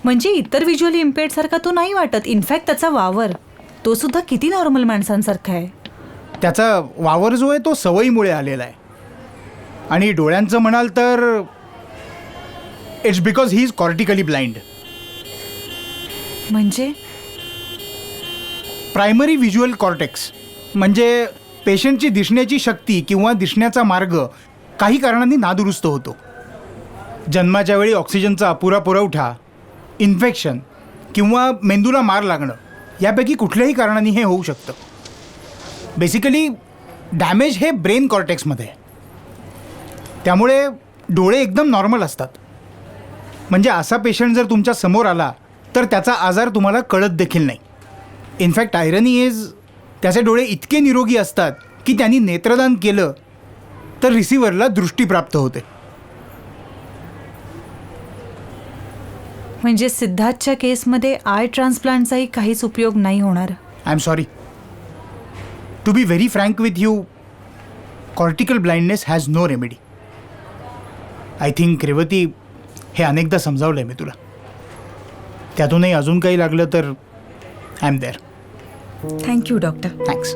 म्हणजे इतर व्हिज्युअली इम्पेअर्ड सारखा तो नाही वाटत. इनफॅक्ट त्याचा वावर तो सुद्धा किती नॉर्मल माणसांसारखा आहे. त्याचा वावर जो आहे तो सवयीमुळे आलेला आहे. आणि डोळ्यांचं म्हणाल तर it's because he is cortically blind. म्हणजे प्रायमरी व्हिज्युअल कॉर्टेक्स म्हणजे पेशंटची दिसण्याची शक्ती किंवा दिसण्याचा मार्ग काही कारणांनी नादुरुस्त होतो. जन्माच्या वेळी ऑक्सिजनचा अपुरा पुरवठा, इन्फेक्शन किंवा मेंदूला मार लागणं यापैकी कुठल्याही कारणांनी हे होऊ शकतं. बेसिकली डॅमेज हे ब्रेन कॉर्टेक्समध्ये. त्यामुळे डोळे एकदम नॉर्मल असतात. म्हणजे असा पेशंट जर तुमच्या समोर आला तर त्याचा आजार तुम्हाला कळत देखील नाही. इनफॅक्ट आयरनी इज त्याचे डोळे इतके निरोगी असतात की त्यांनी नेत्रदान केलं तर रिसिव्हरला दृष्टी प्राप्त होते. म्हणजे सिद्धार्थच्या केसमध्ये आय ट्रान्सप्लांटचाही काहीच उपयोग नाही होणार. I am sorry. To be very frank with you, cortical blindness has no remedy. I think Revati हे अनेकदा समजावलं आहे मी तुला. त्यातूनही अजून काही लागलं तर I am there. Thank you doctor. Thanks.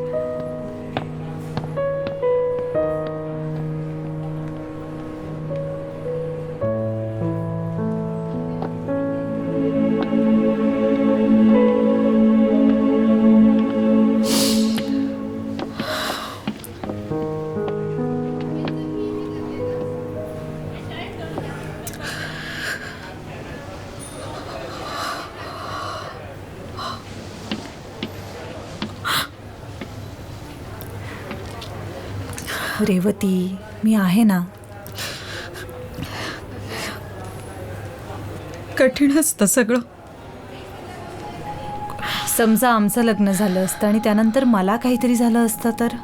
Revathi, मी आहे ना. कठीण असतं सगळं. समजा आमचं लग्न झालं असतं आणि त्यानंतर मला काहीतरी झालं असतं तर.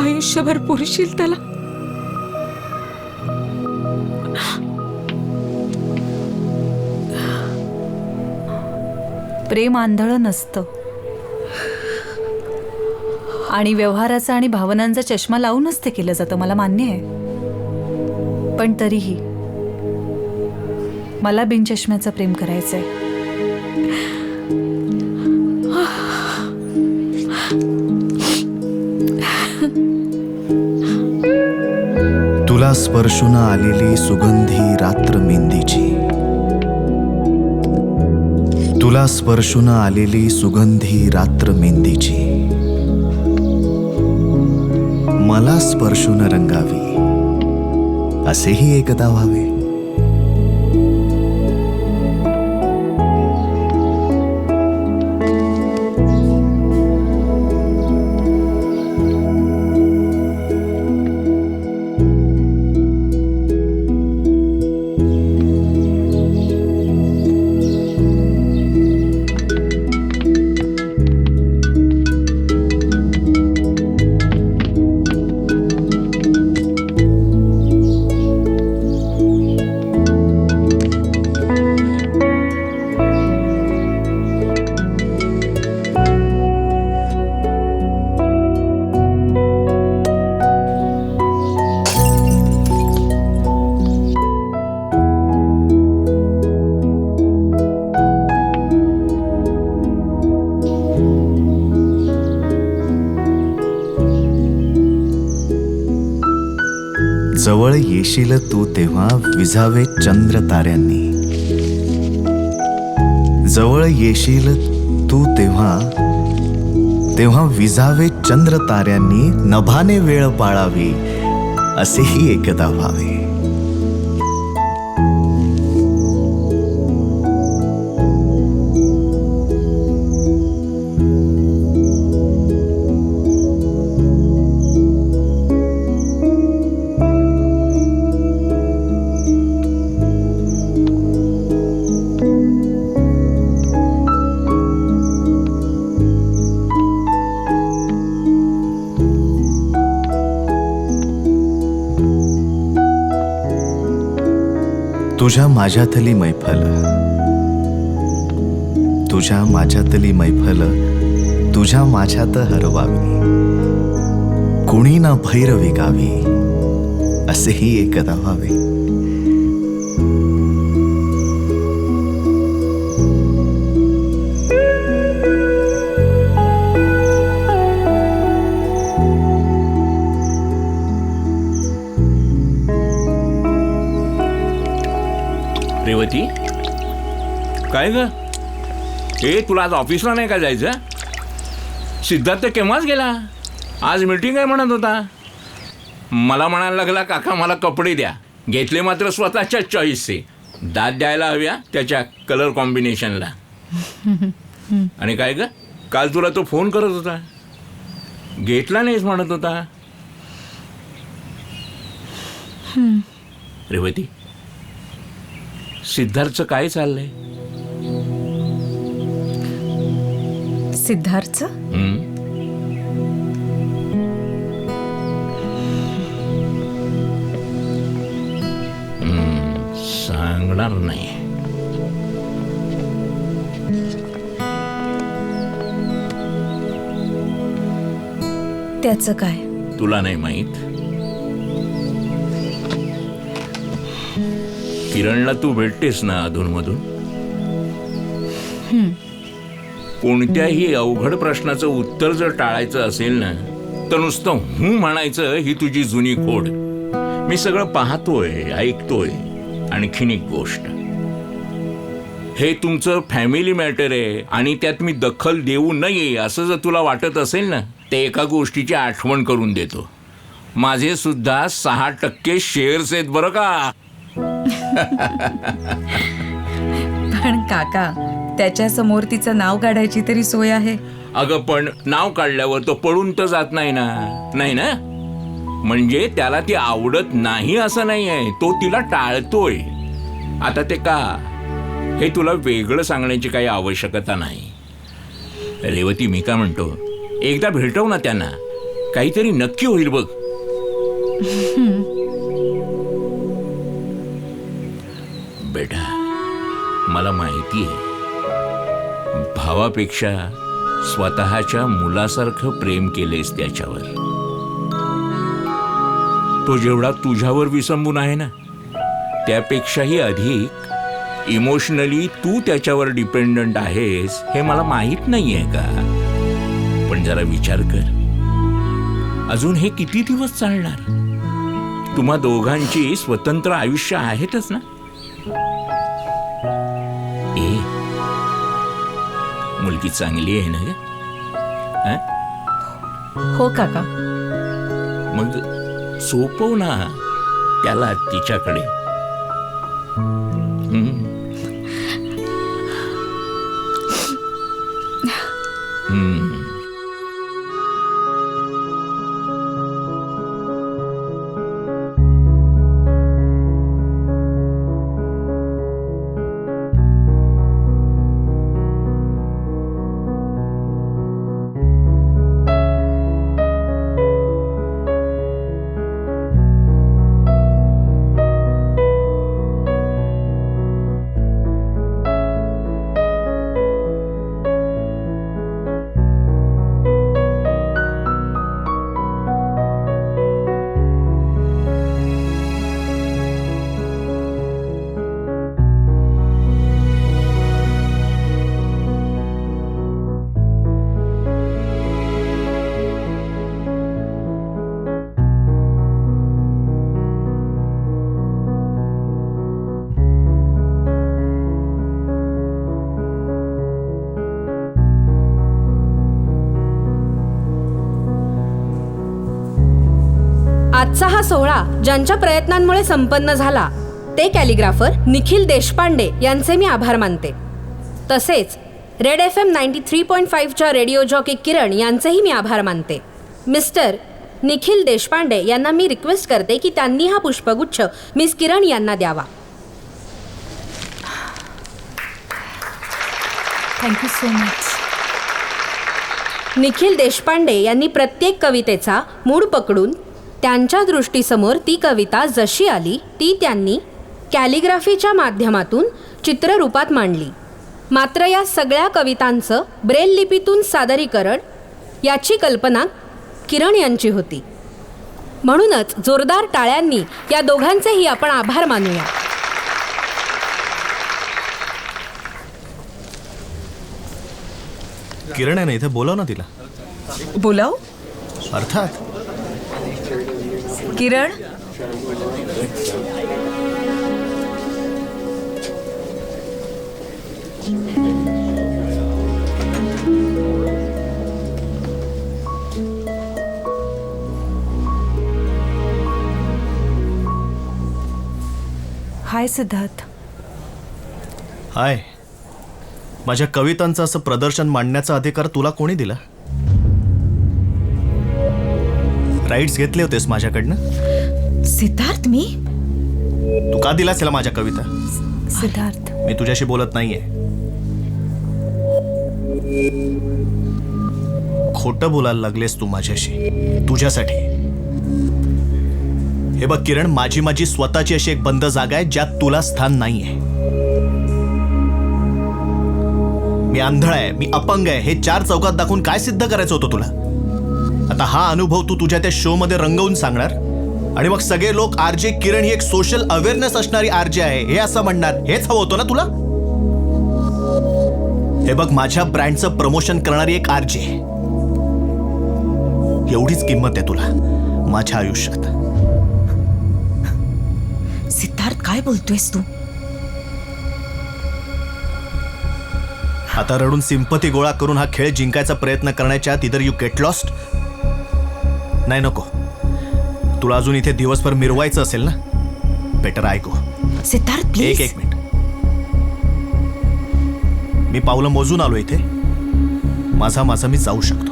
आयुष्यभर पुरशील त्याला? प्रेम आंधळं नसतं आणि व्यवहाराचा आणि भावनांचा चष्मा लावूनच ते केलं जातं, मला मान्य आहे. पण तरीही मला बिनचष्म्याचं प्रेम करायचंय. तुला स्पर्शून आलेली सुगंधी रात्र मेंदीची, तुला स्पर्शून आलेली सुगंधी रात्र मेंदीची, मला स्पर्शून रंगावी असेही एकदा व्हावे. जवळ येशील तू तेव्हा विझावे चंद्र ताऱ्यांनी, जवळ येशील तू तेव्हा तेव्हा विझावे चंद्र ताऱ्यांनी, नभाने वेळ पाळावी असेही एकदा व्हावे. तुझ्या माझ्यातली मैफल, तुझ्या माझ्यातली मैफल तुझ्या माझ्यात हरवावी, कुणी ना भैरवी गावी असेही एकदा व्हावे. रेवती, काय ग? तुला आज ऑफिसला नाही का जायचं? सिद्धार्थ केव्हाच गेला. आज मीटिंग आहे म्हणत होता. मला म्हणायला लागला, काका मला कपडे द्या. घेतले मात्र स्वतःच्या चॉईसचे. दाद द्यायला हव्या त्याच्या कलर कॉम्बिनेशनला. आणि काय ग, काल तुला तो फोन करत होता, घेतला नाहीस म्हणत होता. रेवती, सिद्धार्थचं काय चाललंय? सिद्धार्थचं? सांगणार नाही. त्याचं काय? तुला नाही माहित? किरणला तू भेटतेस ना अधूनमधून? कोणत्याही अवघड प्रश्नाचं उत्तर जर टाळायचं असेल ना, तर नुसतं हूं म्हणायचं ही तुझी जुनी खोड. मी सगळं पाहतोय, ऐकतोय. आणखीन एक गोष्ट, हे तुमचं फॅमिली मॅटर आहे आणि त्यात मी दखल देऊ नये असं जर तुला वाटत असेल ना, ते एका गोष्टीची आठवण करून देतो. माझे सुद्धा 6% शेअर्स आहेत बरं का. पण काका, त्याच्या समोर तिचं नाव काढायची तरी सोय आहे. अगं पण नाव काढल्यावर तो पळून तर जात नाही ना. नाही ना, म्हणजे त्याला ती आवडत नाही असं नाही आहे, तो तिला टाळतोय. आता ते का, हे तुला वेगळं सांगण्याची काही आवश्यकता नाही. रेवती, मी का म्हणतो, एकदा भेटव ना त्यांना, काहीतरी नक्की होईल बघ. बेटा, मला माहिती आहे, भावापेक्षा स्वतःच्या मुलासारखं प्रेम केलेस त्याच्यावर. तो जेवढा तुझ्यावर विसंबून आहे ना, त्यापेक्षाही अधिक इमोशनली तू त्याच्यावर डिपेंडंट आहेस हे मला माहित नाहीये का. पण जरा विचार कर, अजून हे किती दिवस चालणार? तुम्हा दोघांची स्वतंत्र आयुष्य आहेतच ना. मुलगी चांगली आहे ना ग? हो काका. मग सोपव ना त्याला तिच्याकडे. आजचा हा सोहळा ज्यांच्या प्रयत्नांमुळे संपन्न झाला ते कॅलिग्राफर निखिल देशपांडे यांचे मी आभार मानते. तसेच रेड FM 93.5च्या रेडिओ जॉकी किरण यांचेही मी आभार मानते. मिस्टर निखिल देशपांडे यांना मी रिक्वेस्ट करते की त्यांनी हा पुष्पगुच्छ मिस किरण यांना द्यावा. Thank you so much. Nikhil Deshpande यांनी प्रत्येक कवितेचा मूड पकडून त्यांच्या दृष्टीसमोर ती कविता जशी आली ती त्यांनी कॅलिग्राफीच्या माध्यमातून चित्ररूपात मांडली. मात्र या सगळ्या कवितांचं ब्रेल लिपीतून सादरीकरण याची कल्पना किरण यांची होती. म्हणूनच जोरदार टाळ्यांनी या दोघांचेही आपण आभार मानूया. किरण आहे ना इथे, बोलाव ना तिला. बोलाव. अर्थात. किरण, हाय सिद्धार्थ. हाय. माझ्या कवितांचं असं प्रदर्शन मांडण्याचा अधिकार तुला कोणी दिला? राईट्स घेतले होतेस माझ्याकडनं? सिद्धार्थ, मी तू का दिलास त्याला माझ्या कविता? सिद्धार्थ, मी तुझ्याशी बोलत नाहीये. खोटं बोलायला लागलेस तू माझ्याशी, तुझ्यासाठी. हे बघ किरण, माझी स्वतःची अशी एक बंद जागा आहे ज्यात तुला स्थान नाहीये. मी आंधळ आहे, मी अपंग आहे, हे चार चौकात दाखवून काय सिद्ध करायचं होतं तुला? आता हा अनुभव तू तुझ्या त्या शो मध्ये रंगवून सांगणार आणि मग सगळे लोक आरजे किरण ही एक सोशल अवेअरनेस असणारी आरजे आहे हे असं म्हणणार. हेच हवं होतं ना तुला? हे बघ, माझ्या ब्रँडचं प्रमोशन करणारी एक आरजे, एवढीच किंमत आहे तुला माझ्या आयुष्यात. सिद्धार्थ, काय बोलतोयस तू? आता रडून सिंपती गोळा करून हा खेळ जिंकायचा प्रयत्न करण्याच्या इधर यू गेट लॉस्ट. नाही, नको. तुला अजून इथे दिवसभर मिरवायचं असेल ना, बेटर ऐकू. सिद्धार्थ प्लीज. एक मिनिट. मी पावलं मोजून आलो इथे. माझा मी जाऊ शकतो.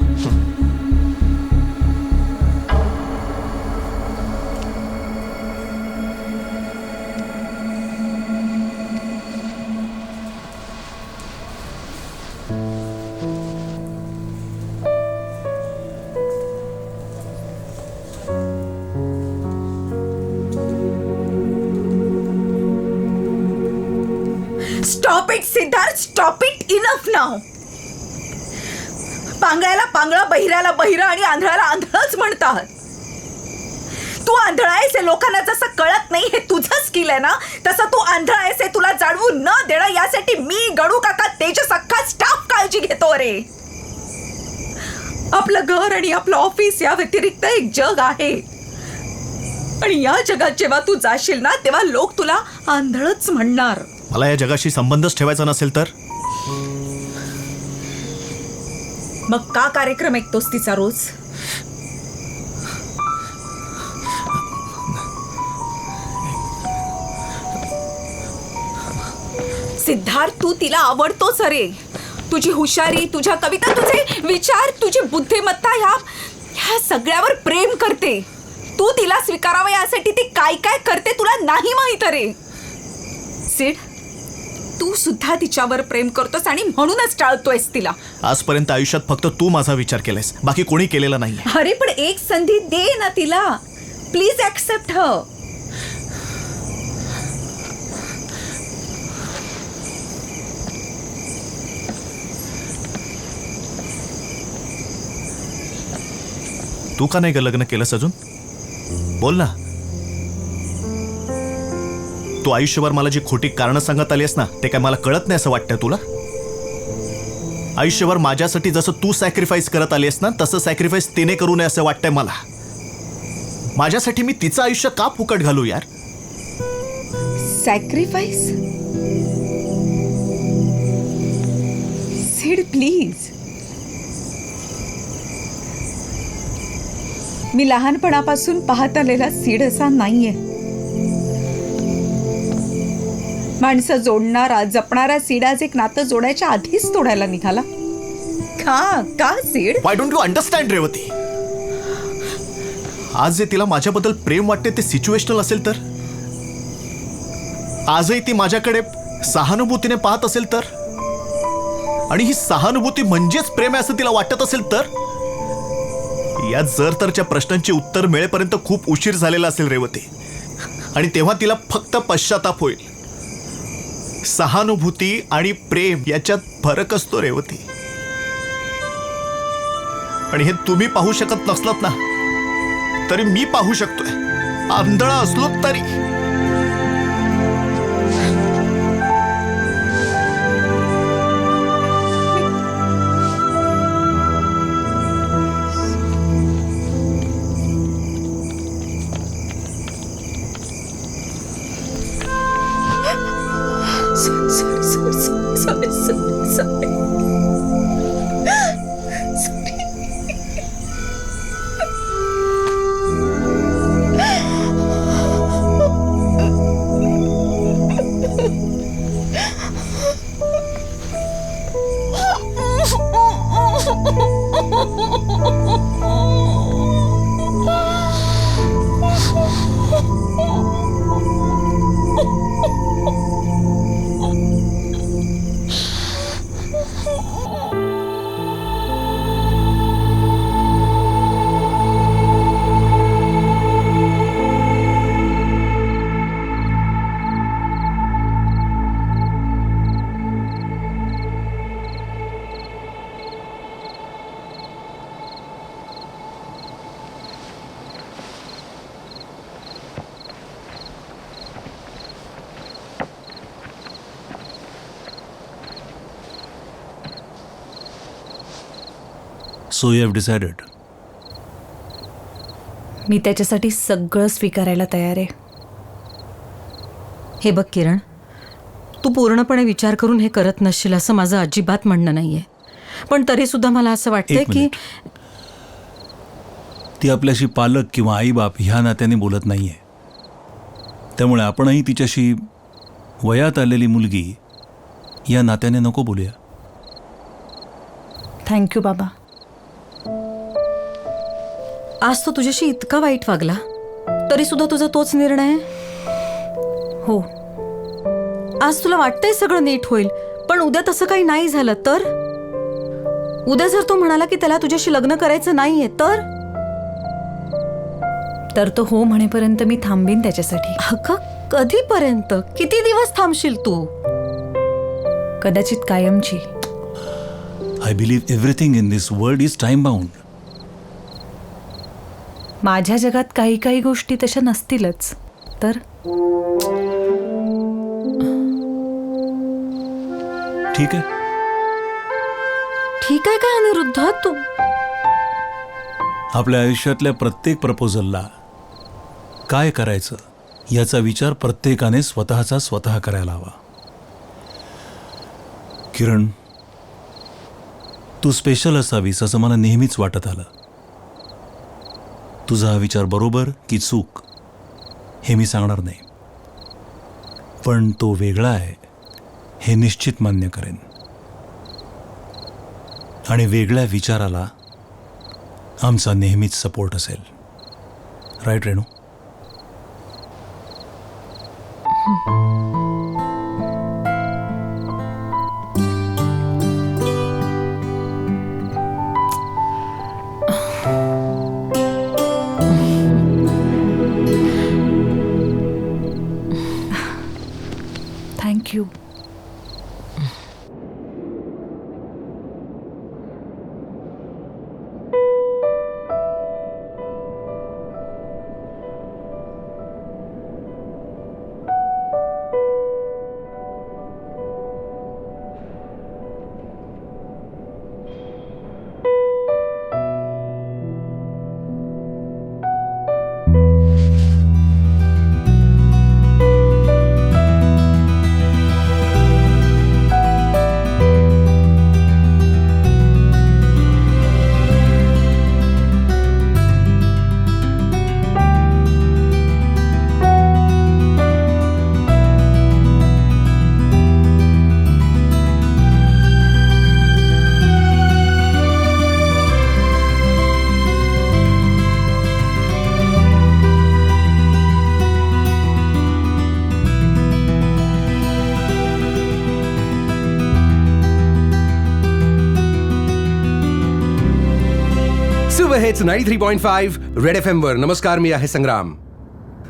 Stop it Siddharth, stop it. Enough नाव. पांगळ्याला पांगळा, बहिऱ्याला बहिरा आणि आंधळाला आंधळच म्हणतात. तू आंधळा आहेस हे लोकांना जसं कळत नाही हे तुझं स्किल आहे ना, तसं तू आंधळा आहेस हे तुला जाणवू न देणं यासाठी मी, गणू काका, तेजस, अख्खा स्टाफ काळजी घेतो रे. आपलं घर आणि आपलं ऑफिस या व्यतिरिक्त एक जग आहे आणि या जगात जेव्हा तू जाशील ना तेव्हा लोक तुला आंधळच म्हणणार. मला या जगाशी संबंधच ठेवायचा नसेल तर मग का कार्यक्रम ऐकतोस तिचा रोज? सिद्धार्थ, तू तिला आवडतोच अरे. तुझी हुशारी, तुझ्या कविता, तुझे विचार, तुझी बुद्धिमत्ता ह्या सगळ्यावर प्रेम करते. तू तिला स्वीकारावं यासाठी ती काय काय करते तुला नाही माहित अरे. सिड, तू सुद्धा तिच्यावर प्रेम करतोस आणि म्हणूनच टाळतोयस तिला. आजपर्यंत आयुष्यात फक्त तू माझा विचार केलायस, बाकी कोणी केलेला नाही. अरे पण एक संधी दे ना तिला. प्लीज ऍक्सेप्ट हर. तू का नाही लग्न केलंस अजून? बोल ना. तू आयुष्यभर मला जी खोटी कारणं सांगत आलीस ना ते काय मला कळत नाही असं वाटतंय तुला? आयुष्यभर माझ्यासाठी जसं तू सॅक्रिफाईस करत आलीस ना तसं सॅक्रिफाईस तिने करू नये असं वाटतंय मला. माझ्यासाठी मी तिचं आयुष्य का फुकट घालू यार? सॅक्रिफाईस? सिड प्लीज. मी लहानपणापासून पाहत आलेला सीड असा नाहीये. माणसं जोडणारा जपणारा सीड आज एक नातं जोडायच्या आधीच तोडायला निघाला. का Sid? Why don't you understand Revati? आज जे तिला माझ्याबद्दल प्रेम वाटते ते सिच्युएशनल असेल तर, आजही ती माझ्याकडे सहानुभूतीने पाहत असेल तर, आणि ही सहानुभूती म्हणजेच प्रेम आहे असं तिला वाटत असेल तर, या जर तरच्या प्रश्नांची उत्तर मिळेपर्यंत खूप उशीर झालेला असेल रेवती. आणि तेव्हा तिला फक्त पश्चाताप होईल. सहानुभूती आणि प्रेम याच्यात फरक असतो रेवती. आणि हे तुम्ही पाहू शकत नसलात ना तरी मी पाहू शकतोय, आंधळा असलो तरी. So you have decided? मी त्याच्यासाठी सगळं स्वीकारायला तयार आहे. हे बघ किरण, तू पूर्णपणे विचार करून हे करत नसशील असं माझं अजिबात म्हणणं नाहीये, पण तरी सुद्धा मला असं वाटतंय की ती आपल्याशी पालक किंवा आईबाप ह्या नात्याने बोलत नाहीये. त्यामुळे आपणही तिच्याशी वयात आलेली मुलगी या नात्याने नको बोलूया. थँक्यू बाबा. आज तो तुझ्याशी इतका वाईट वागला तरी सुद्धा तुझा तोच निर्णय. हो. आज तुला वाटतंय सगळं नीट होईल, पण उद्या तसं काही नाही झालं तर? उद्या जर तो म्हणाला की त्याला तुझ्याशी लग्न करायचं नाहीये तर तो हो म्हणेपर्यंत मी थांबीन त्याच्यासाठी. अगं कधीपर्यंत? किती दिवस थांबशील तू? कदाचित कायमची. I believe everything in this world is time bound. माझ्या जगात काही काही गोष्टी तशा नसतीलच तर. ठीक आहे. ठीक आहे काय अनिरुद्ध तू? आपल्या आयुष्यातल्या प्रत्येक प्रपोजलला काय करायचं याचा विचार प्रत्येकाने स्वतः करायला हवा. किरण, तू स्पेशल असावीस असं मला नेहमीच वाटत आलं. तुझा हा विचार बरोबर की चूक हे मी सांगणार नाही, पण तो वेगळा आहे हे निश्चित मान्य करेन. आणि वेगळ्या विचाराला आमचा नेहमीच सपोर्ट असेल. राईट रेणू? थँक्यू. हेच 93.5 रेड FM वर. नमस्कार, मी आहे Sangram.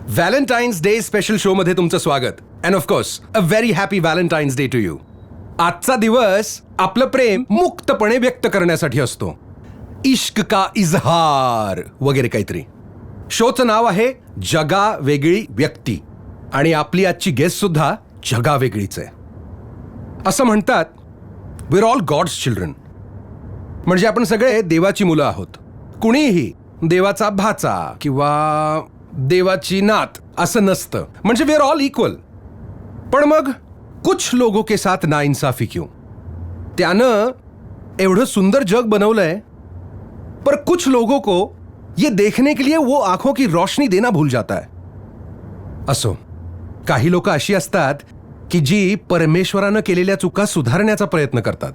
Valentine's Day special show मध्ये तुमचं स्वागत. And of course a very happy Valentine's Day to you. आजचा दिवस आपलं प्रेम मुक्तपणे व्यक्त करण्यासाठी असतो. इश्क का इजहार वगैरे काहीतरी. शोचं नाव आहे जगा वेगळी व्यक्ती आणि आपली आजची गेस्ट सुद्धा जगा वेगळीच आहे. असं म्हणतात we are all God's children. म्हणजे आपण सगळे देवाची मुलं आहोत. कुणीही देवाचा भाचा किंवा देवाची नात असं नसतं. म्हणजे वी आर ऑल इक्वल. पण मग कुछ लोगों के साथ नाइंसाफी क्यों? त्यानं एवढं सुंदर जग बनवलंय, पर कुछ लोगों को ये देखने के लिए वो आंखों की रोशनी देना भूल जाता है. असो, काही लोक अशी असतात की जी परमेश्वरानं केलेल्या चुका सुधारण्याचा प्रयत्न करतात.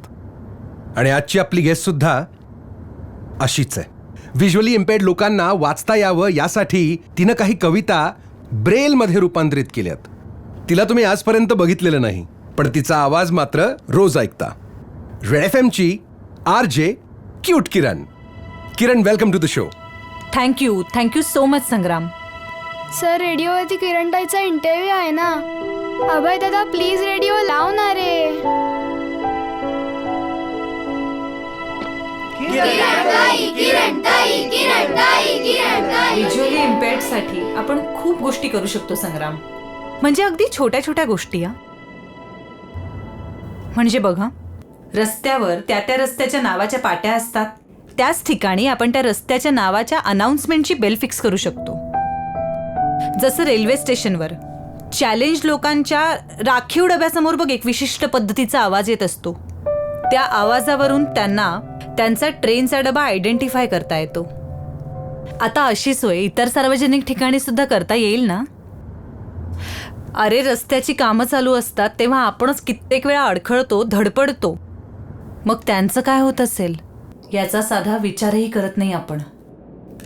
आणि आजची आपली गेस्ट सुद्धा अशीच आहे. व्हिज्युअली इम्पेअर्ड लोकांना वाचता यावं यासाठी तिनं काही कविता ब्रेलमध्ये रूपांतरित केल्यात. तिला तुम्ही आजपर्यंत बघितलेलं नाही, पण तिचा आवाज मात्र रोज ऐकता. रेड FMची RJ cute Kiran. Kiran, welcome to the show. Thank you so much Sangram. Sir, रेडिओवरती किरणताईचा इंटरव्ह्यू आहे ना. अभय दादा प्लीज रेडिओ लाव ना रे. व्हिज्युअली इम्पेअर्ड साठी आपण खूप गोष्टी करू शकतो संग्राम. म्हणजे अगदी छोट्या छोट्या गोष्टी. म्हणजे बघा, रस्त्यावर त्या रस्त्याच्या नावाच्या पाट्या असतात. त्याच ठिकाणी आपण त्या रस्त्याच्या नावाच्या अनाउन्समेंटची बेल फिक्स करू शकतो. जसं रेल्वे स्टेशनवर चॅलेंज लोकांच्या राखीव डब्यासमोर बघ एक विशिष्ट पद्धतीचा आवाज येत असतो. त्या आवाजावरून त्यांना त्यांचा ट्रेनचा डबा आयडेंटिफाय करता येतो. आता अशी सोय इतर सार्वजनिक ठिकाणी सुद्धा करता येईल ना. अरे रस्त्याची कामं चालू असतात तेव्हा आपणच कित्येक वेळा अडखळतो, धडपडतो. मग त्यांचं काय होत असेल याचा साधा विचारही करत नाही आपण.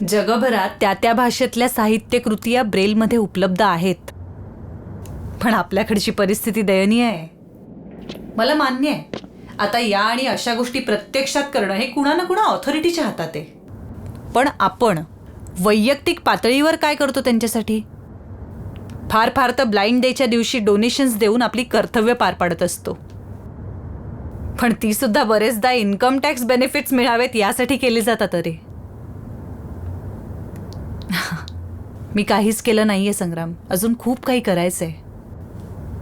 जगभरात त्या त्या भाषेतल्या साहित्यकृती या ब्रेलमध्ये उपलब्ध आहेत, पण आपल्याकडची परिस्थिती दयनीय आहे. मला मान्य आहे, आता या आणि अशा गोष्टी प्रत्यक्षात करणं हे कुणा ना कुणा ऑथॉरिटीच्या हातात आहे. पण आपण वैयक्तिक पातळीवर काय करतो त्यांच्यासाठी? फार फार तर ब्लाइंड डेच्या दिवशी डोनेशन्स देऊन आपली कर्तव्य पार पाडत असतो, पण ती सुद्धा बरेचदा इन्कम टॅक्स बेनिफिट्स मिळावेत यासाठी केली जातात. अरे मी काहीच केलं नाहीये संग्राम, अजून खूप काही करायचंय,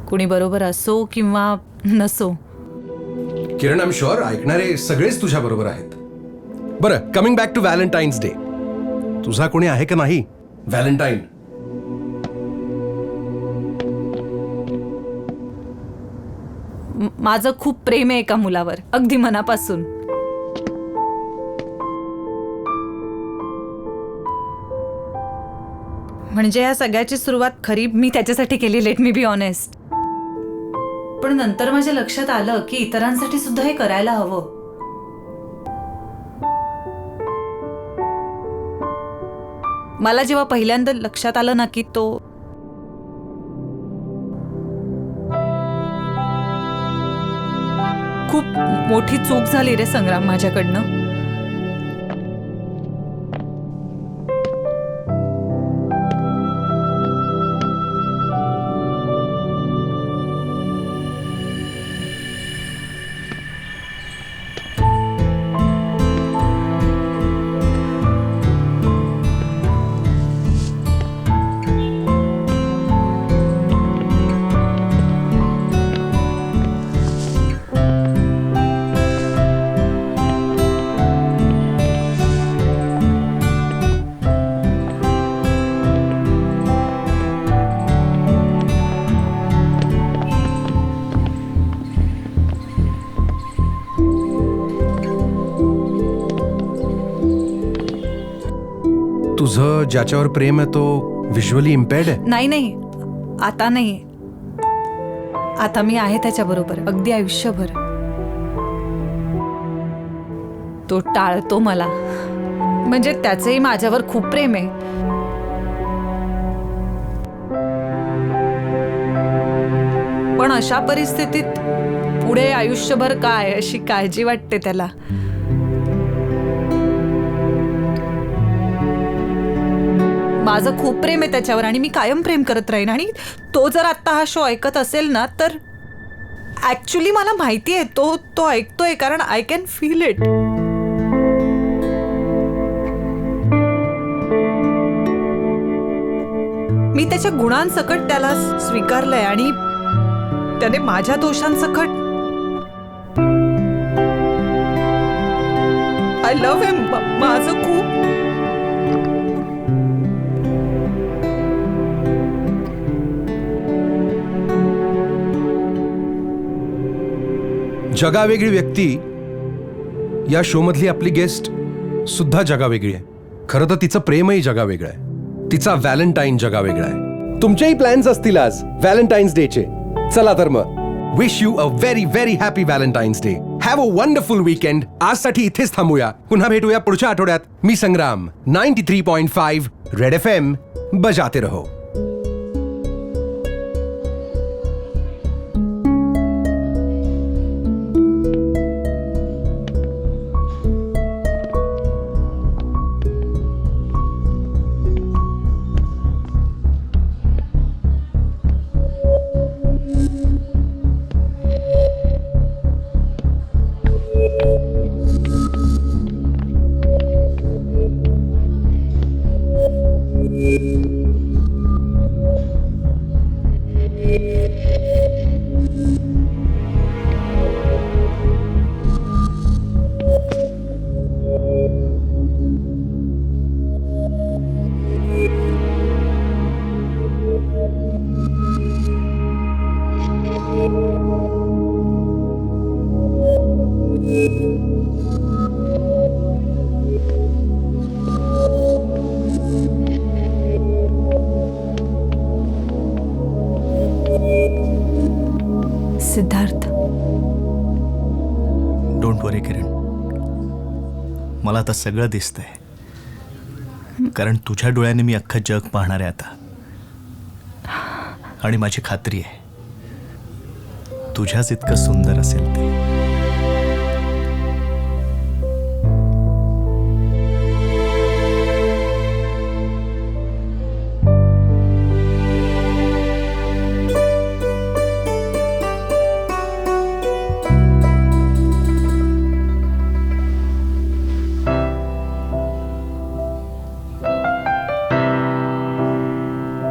कुणी बरोबर असो किंवा नसो. किरण, आय एम शुअर ऐकणारे सगळेच तुझ्या बरोबर आहेत. बरं, coming back to Valentine's Day, तुझा कोणी आहे का नाही व्हॅलेंटाईन? माझं खूप प्रेम आहे एका मुलावर, अगदी मनापासून. म्हणजे या सगळ्याची सुरुवात खरी मी त्याच्यासाठी केली, लेट मी बी ऑनेस्ट. पण नंतर माझ्या लक्षात आलं की इतरांसाठी सुद्धा हे करायला हवं. मला जेव्हा पहिल्यांदा लक्षात आलं ना की तो खूप मोठी चूक झाली रे संग्राम माझ्याकडनं. तुझं ज्याच्यावर प्रेम आहे तो व्हिज्युअली इम्पेअर्ड आहे? नाही नाही, आता नाही. आता मी आहे त्याच्याबरोबर अगदी आयुष्यभर. तो टाळतो मला, म्हणजे त्याचंही माझ्यावर खूप प्रेम आहे. पण अशा परिस्थितीत पुढे आयुष्यभर काय अशी काळजी वाटते त्याला. माझं खूप प्रेम आहे त्याच्यावर आणि मी कायम प्रेम करत राहीन. आणि तो जर आत्ता हा शो ऐकत असेल ना तर ऍक्च्युली मला माहिती आहे तो ऐकतोय, कारण आय कॅन फील इट. मी त्याच्या गुणांसकट त्याला स्वीकारलंय आणि त्याने माझ्या दोषांसकट. आय लव्ह हिम. माझं खूप. जगावेगळी व्यक्ती या शो मधली आपली गेस्ट सुद्धा जगावेगळी आहे. खरं तर तिचं प्रेमही जगावेगळं आहे, तिचा व्हॅलेंटाईन जगावेगळा आहे. तुमचेही प्लॅन्स असतील आज व्हॅलेंटाईन्स डेचे. चला तर मग, wish you a very very happy Valentine's day. Have a wonderful weekend. आजसाठी इथेच थांबूया, पुन्हा भेटूया पुढच्या आठवड्यात. मी संग्राम, 93.5 रेड FM, बजाते रहो. आता सगळं दिसतंय, कारण तुझ्या डोळ्याने मी अख्खं जग पाहणार आहे आता. आणि माझी खात्री आहे तुझ्याच इतकं सुंदर असेल ते.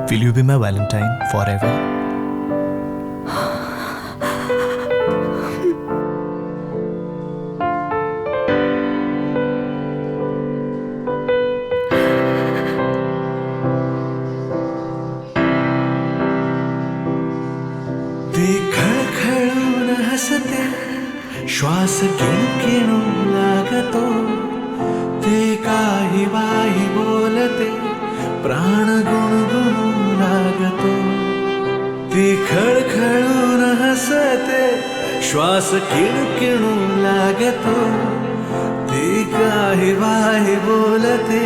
Will you be my Valentine forever? ते खळखळून हसते, श्वास किणकिणू लागतो. ते काही बाही बोलते, प्राण गुणगुणू लागतो. ती खळखळून हसते, श्वास किणकिणू लागतो. ती काही बाही बोलते,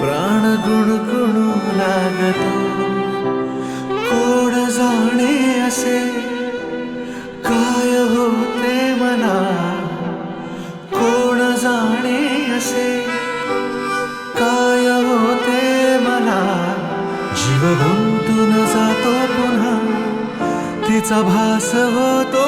प्राण गुणगुणू लागतो. कोण जाणे असे काय होते मला, कोण जाणे असे काय होते मला. जीव गुंतून जातो पुन्हा, तिचा भास होतो